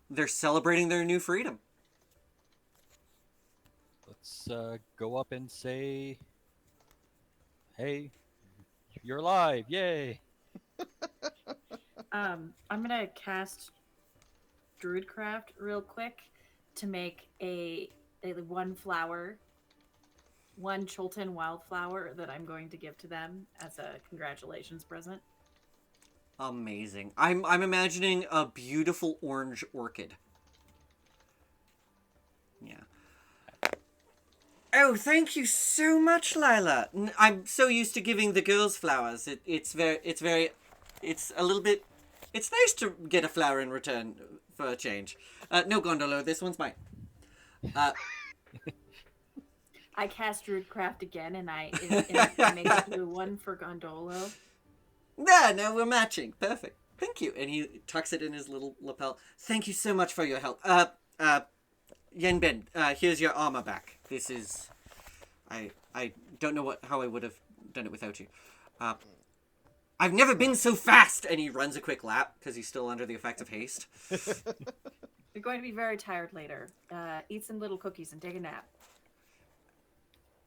They're celebrating their new freedom. Let's go up and say, "Hey, you're alive! Yay!" I'm gonna cast Druidcraft real quick to make a one Chultan wildflower that I'm going to give to them as a congratulations present. Amazing. I'm imagining a beautiful orange orchid. Yeah. Oh, thank you so much, Lila. I'm so used to giving the girls flowers. It's a little bit. It's nice to get a flower in return for a change. No, Gondolo, this one's mine. I cast Druidcraft again, and I make a blue one for Gondolo. There, now we're matching. Perfect. Thank you. And he tucks it in his little lapel. Thank you so much for your help. Yenben, here's your armor back. This is... I don't know how I would have done it without you. I've never been so fast! And he runs a quick lap, because he's still under the effect of haste. You're going to be very tired later. Eat some little cookies and take a nap.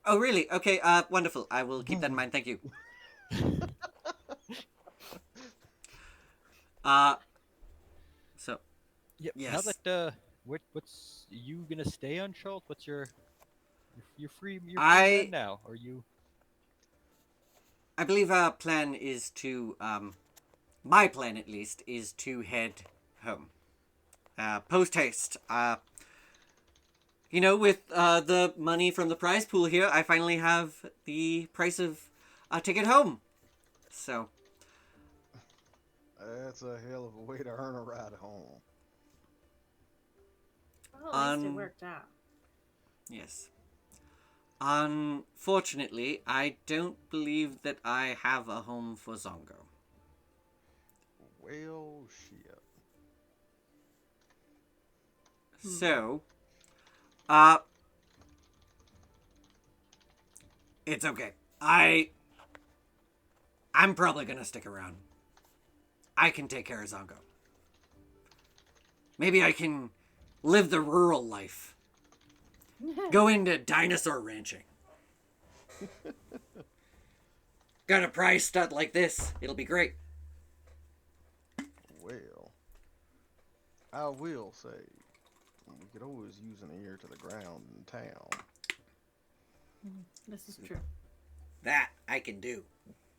Oh, really? Okay, wonderful. I will keep that in mind. Thank you. So, Yep. yes. Now that what's you gonna stay on Schultz? What's you're free? You're free now. Are you? I believe our plan is to, my plan at least, is to head home. Post haste. You know, with the money from the prize pool here, I finally have the price of a ticket home. So. That's a hell of a way to earn a ride home. Well, at least it worked out. Yes. Unfortunately, I don't believe that I have a home for Zongo. Well, shit. So, it's okay. I'm probably gonna stick around. I can take care of Zongo. Maybe I can live the rural life. Go into dinosaur ranching. Got a prize stud like this. It'll be great. Well, I will say, we could always use an ear to the ground in town. This is true. That I can do.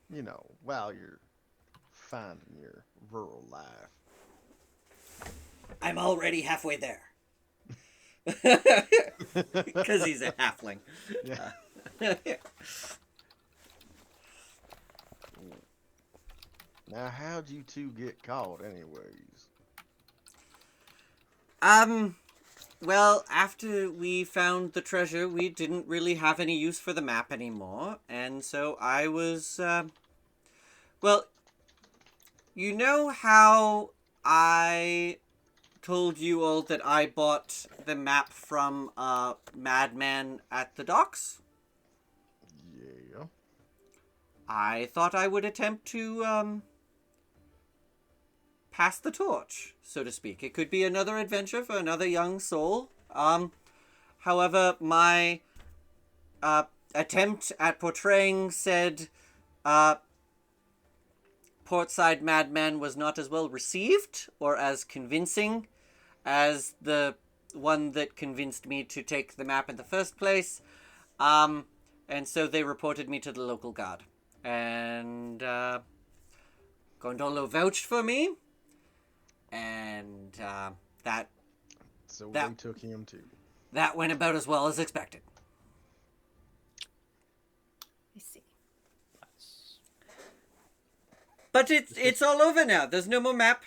You know, while you're finding your rural life. I'm already halfway there. Because he's a halfling. Yeah. Now, how'd you two get caught, anyways? Well, after we found the treasure, we didn't really have any use for the map anymore, and so I was, well, you know how I told you all that I bought the map from a madman at the docks? Yeah. I thought I would attempt to, pass the torch, so to speak. It could be another adventure for another young soul. However, my attempt at portraying said portside madman was not as well received or as convincing as the one that convinced me to take the map in the first place. And so they reported me to the local guard. And Gondolo vouched for me. And that they took him too. That went about as well as expected. I see. But it's all over now. There's no more map.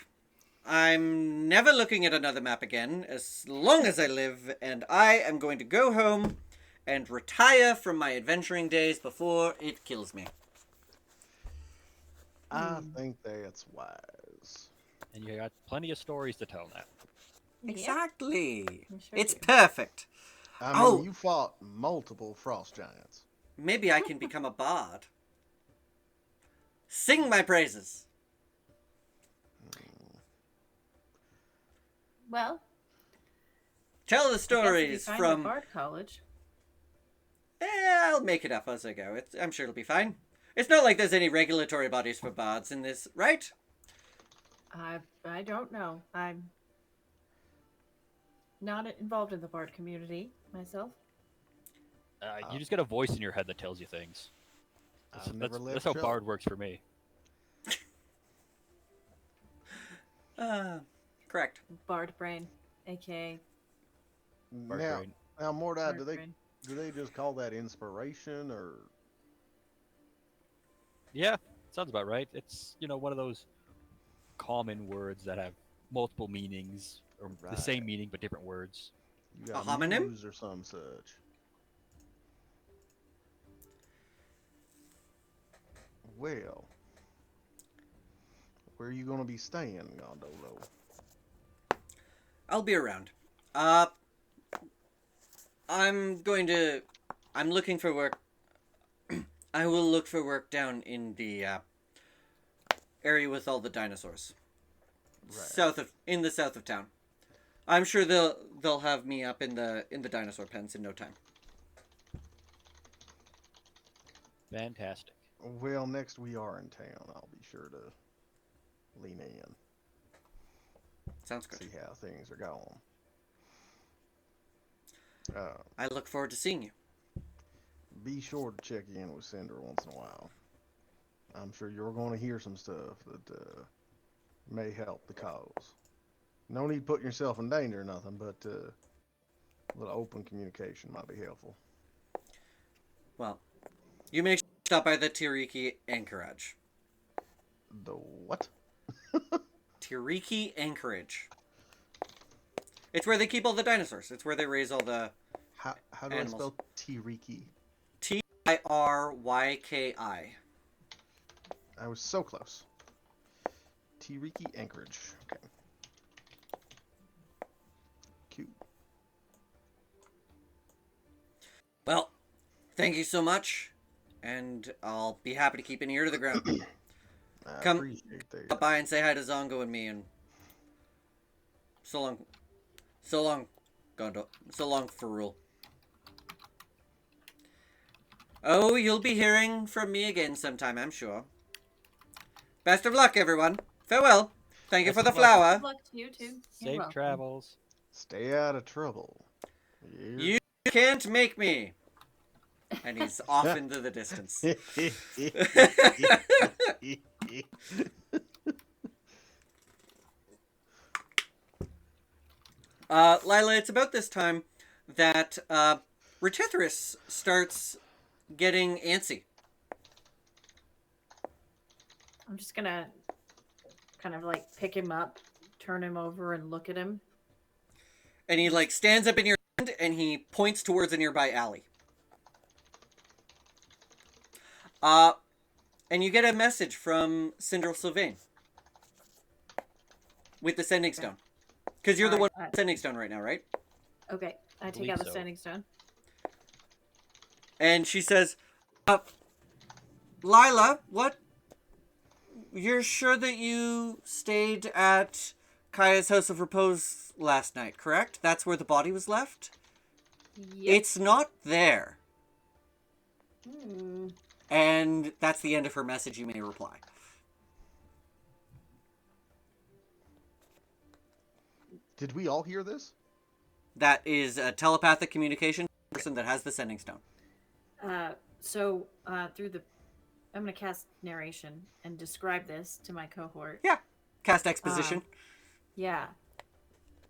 I'm never looking at another map again as long as I live, and I am going to go home and retire from my adventuring days before it kills me. I think that's wise. And you got plenty of stories to tell now. Exactly. You sure It's do. perfect. I mean, you fought multiple frost giants. Maybe I can become a bard. Sing my praises. Well, Tell the I guess if you stories find from... a Bard College. I'll make it up as I go. I'm sure it'll be fine. It's not like there's any regulatory bodies for bards in this, right? I don't know. I'm not involved in the Bard community myself. You just get a voice in your head that tells you things. That's how Bard works for me. Correct. Bard brain, aka Bard brain. Now, Mordai, do they brain. do they just call that inspiration or? Yeah, sounds about right. It's, one of those common words that have multiple meanings, or the same Right. meaning but different words. You A got homonym? muse or some such. Well, where are you gonna be staying, Gondolo? I'll be around. I'm looking for work. I will look for work down in the area with all the dinosaurs. Right. In the south of town. I'm sure they'll have me up in the dinosaur pens in no time. Fantastic. Well, next we are in town. I'll be sure to lean in, Sounds good. see how things are going. Uh, I look forward to seeing you. be sure to check in with Syndra once in a while. I'm sure you're going to hear some stuff that may help the cause. No need putting yourself in danger or nothing, but a little open communication might be helpful. Well, you may stop by the Tiriki Anchorage. The what? Tiriki Anchorage. It's where they keep all the dinosaurs. It's where they raise all the How do animals. I spell Tiriki? Tiriki. I was so close. Tiriki Anchorage. Okay. Cute. Well, thank you so much, and I'll be happy to keep an ear to the ground. I Come appreciate that. Stop by and say hi to Zongo and me, and so long, Gondo, so long, Farul. Oh, you'll be hearing from me again sometime, I'm sure. Best of luck, everyone. Farewell. Thank you Best for the of luck. flower. Good luck to you too. You're Safe welcome. travels. Stay out of trouble. Yeah. You can't make me. And he's off into the distance. Lila, it's about this time that Retithris starts getting antsy. I'm just gonna kind of like pick him up, turn him over, and look at him. And he like stands up in your hand and he points towards a nearby alley. And you get a message from Syndra Silvane with the sending stone. Because you're the one with the sending stone right now, right? Okay, I take believe out the so. sending stone. And she says, Lila, what? You're sure that you stayed at Kaya's house of repose last night, correct? That's where the body was left? Yep. It's not there. Hmm. And that's the end of her message. You may reply. Did we all hear this? That is a telepathic communication person that has the sending stone. So through the, I'm gonna cast narration and describe this to my cohort. Yeah. Cast exposition. Yeah.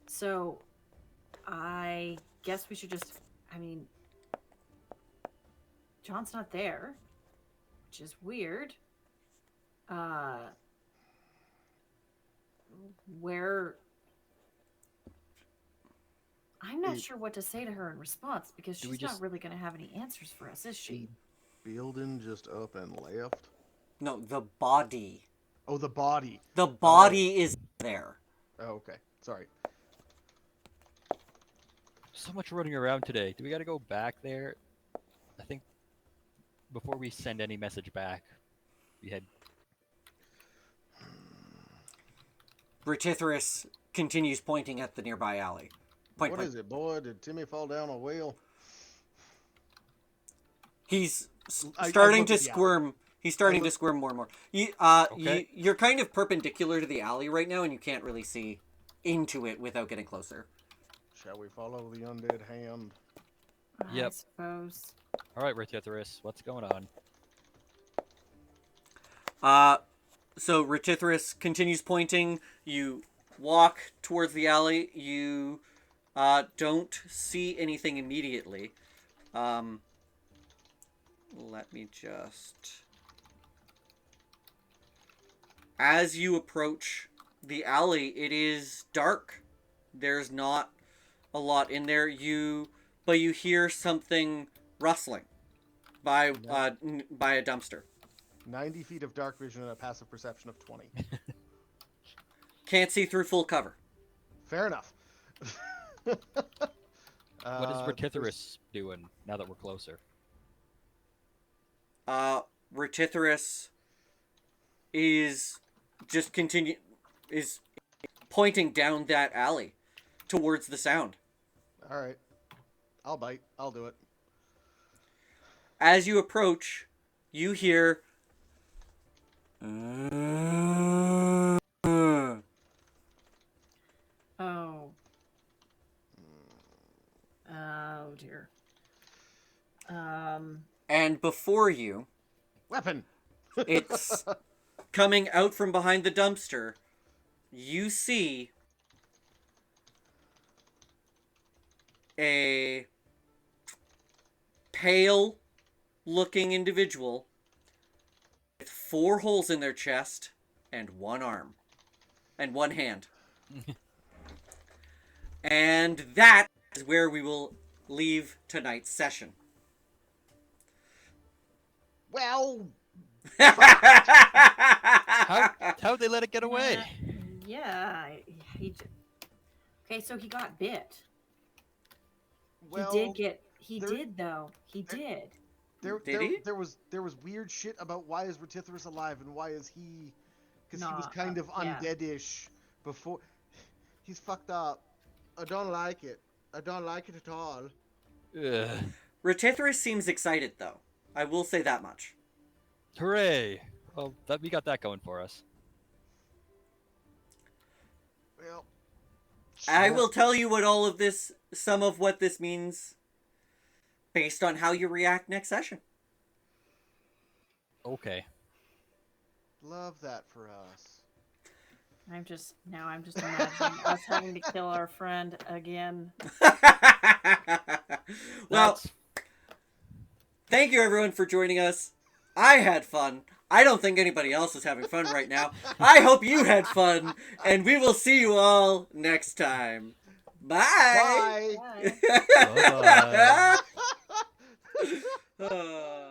So, I guess we should just. I mean, John's not there, which is weird. Where? I'm not sure what to say to her in response because Do we she's not just- really going to have any answers for us, is she? Building just up and left. No, the body. Oh, the body. The body is there. Oh, okay. Sorry. So much running around today. Do we got to go back there? I think before we send any message back, we had. Retithris continues pointing at the nearby alley. Point. What is it, boy? Did Timmy fall down a well? He's I starting look to at the alley. squirm. He's starting to squirm more and more. Okay. You're kind of perpendicular to the alley right now, and you can't really see into it without getting closer. Shall we follow the undead hand? I Yep. suppose. All right, Retithris, what's going on? So Retithris continues pointing. You walk towards the alley. You don't see anything immediately. Let me just... As you approach the alley, it is dark. There's not a lot in there. But you hear something rustling by a dumpster. 90 feet of dark vision and a passive perception of 20. Can't see through full cover. Fair enough. What is Retitherus doing now that we're closer? Retitherus is just is pointing down that alley towards the sound. All right. I'll bite. I'll do it. As you approach, you hear... Oh. Oh dear. And before you, Weapon! it's coming out from behind the dumpster. You see a pale-looking individual with 4 holes in their chest and 1 arm and 1 hand. And that is where we will leave tonight's session. Well, How'd they let it get away? Yeah. Okay, so he got bit. well, He did get. He there- did though. He did. Did he? there was weird shit about why is Retitherus alive and why is he, because he was Not, kind of yeah. undeadish before. He's fucked up. I don't like it. I don't like it at all. Ugh. Retitherus seems excited, though. I will say that much. Hooray! Well, we got that going for us. Well, I will tell you some of what this means, based on how you react next session. Okay. love that for us. I'm just imagining us having to kill our friend again. Well, thank you everyone for joining us. I had fun. I don't think anybody else is having fun right now. I hope you had fun, and we will see you all next time. Bye. Bye. Bye. Bye-bye. Uh.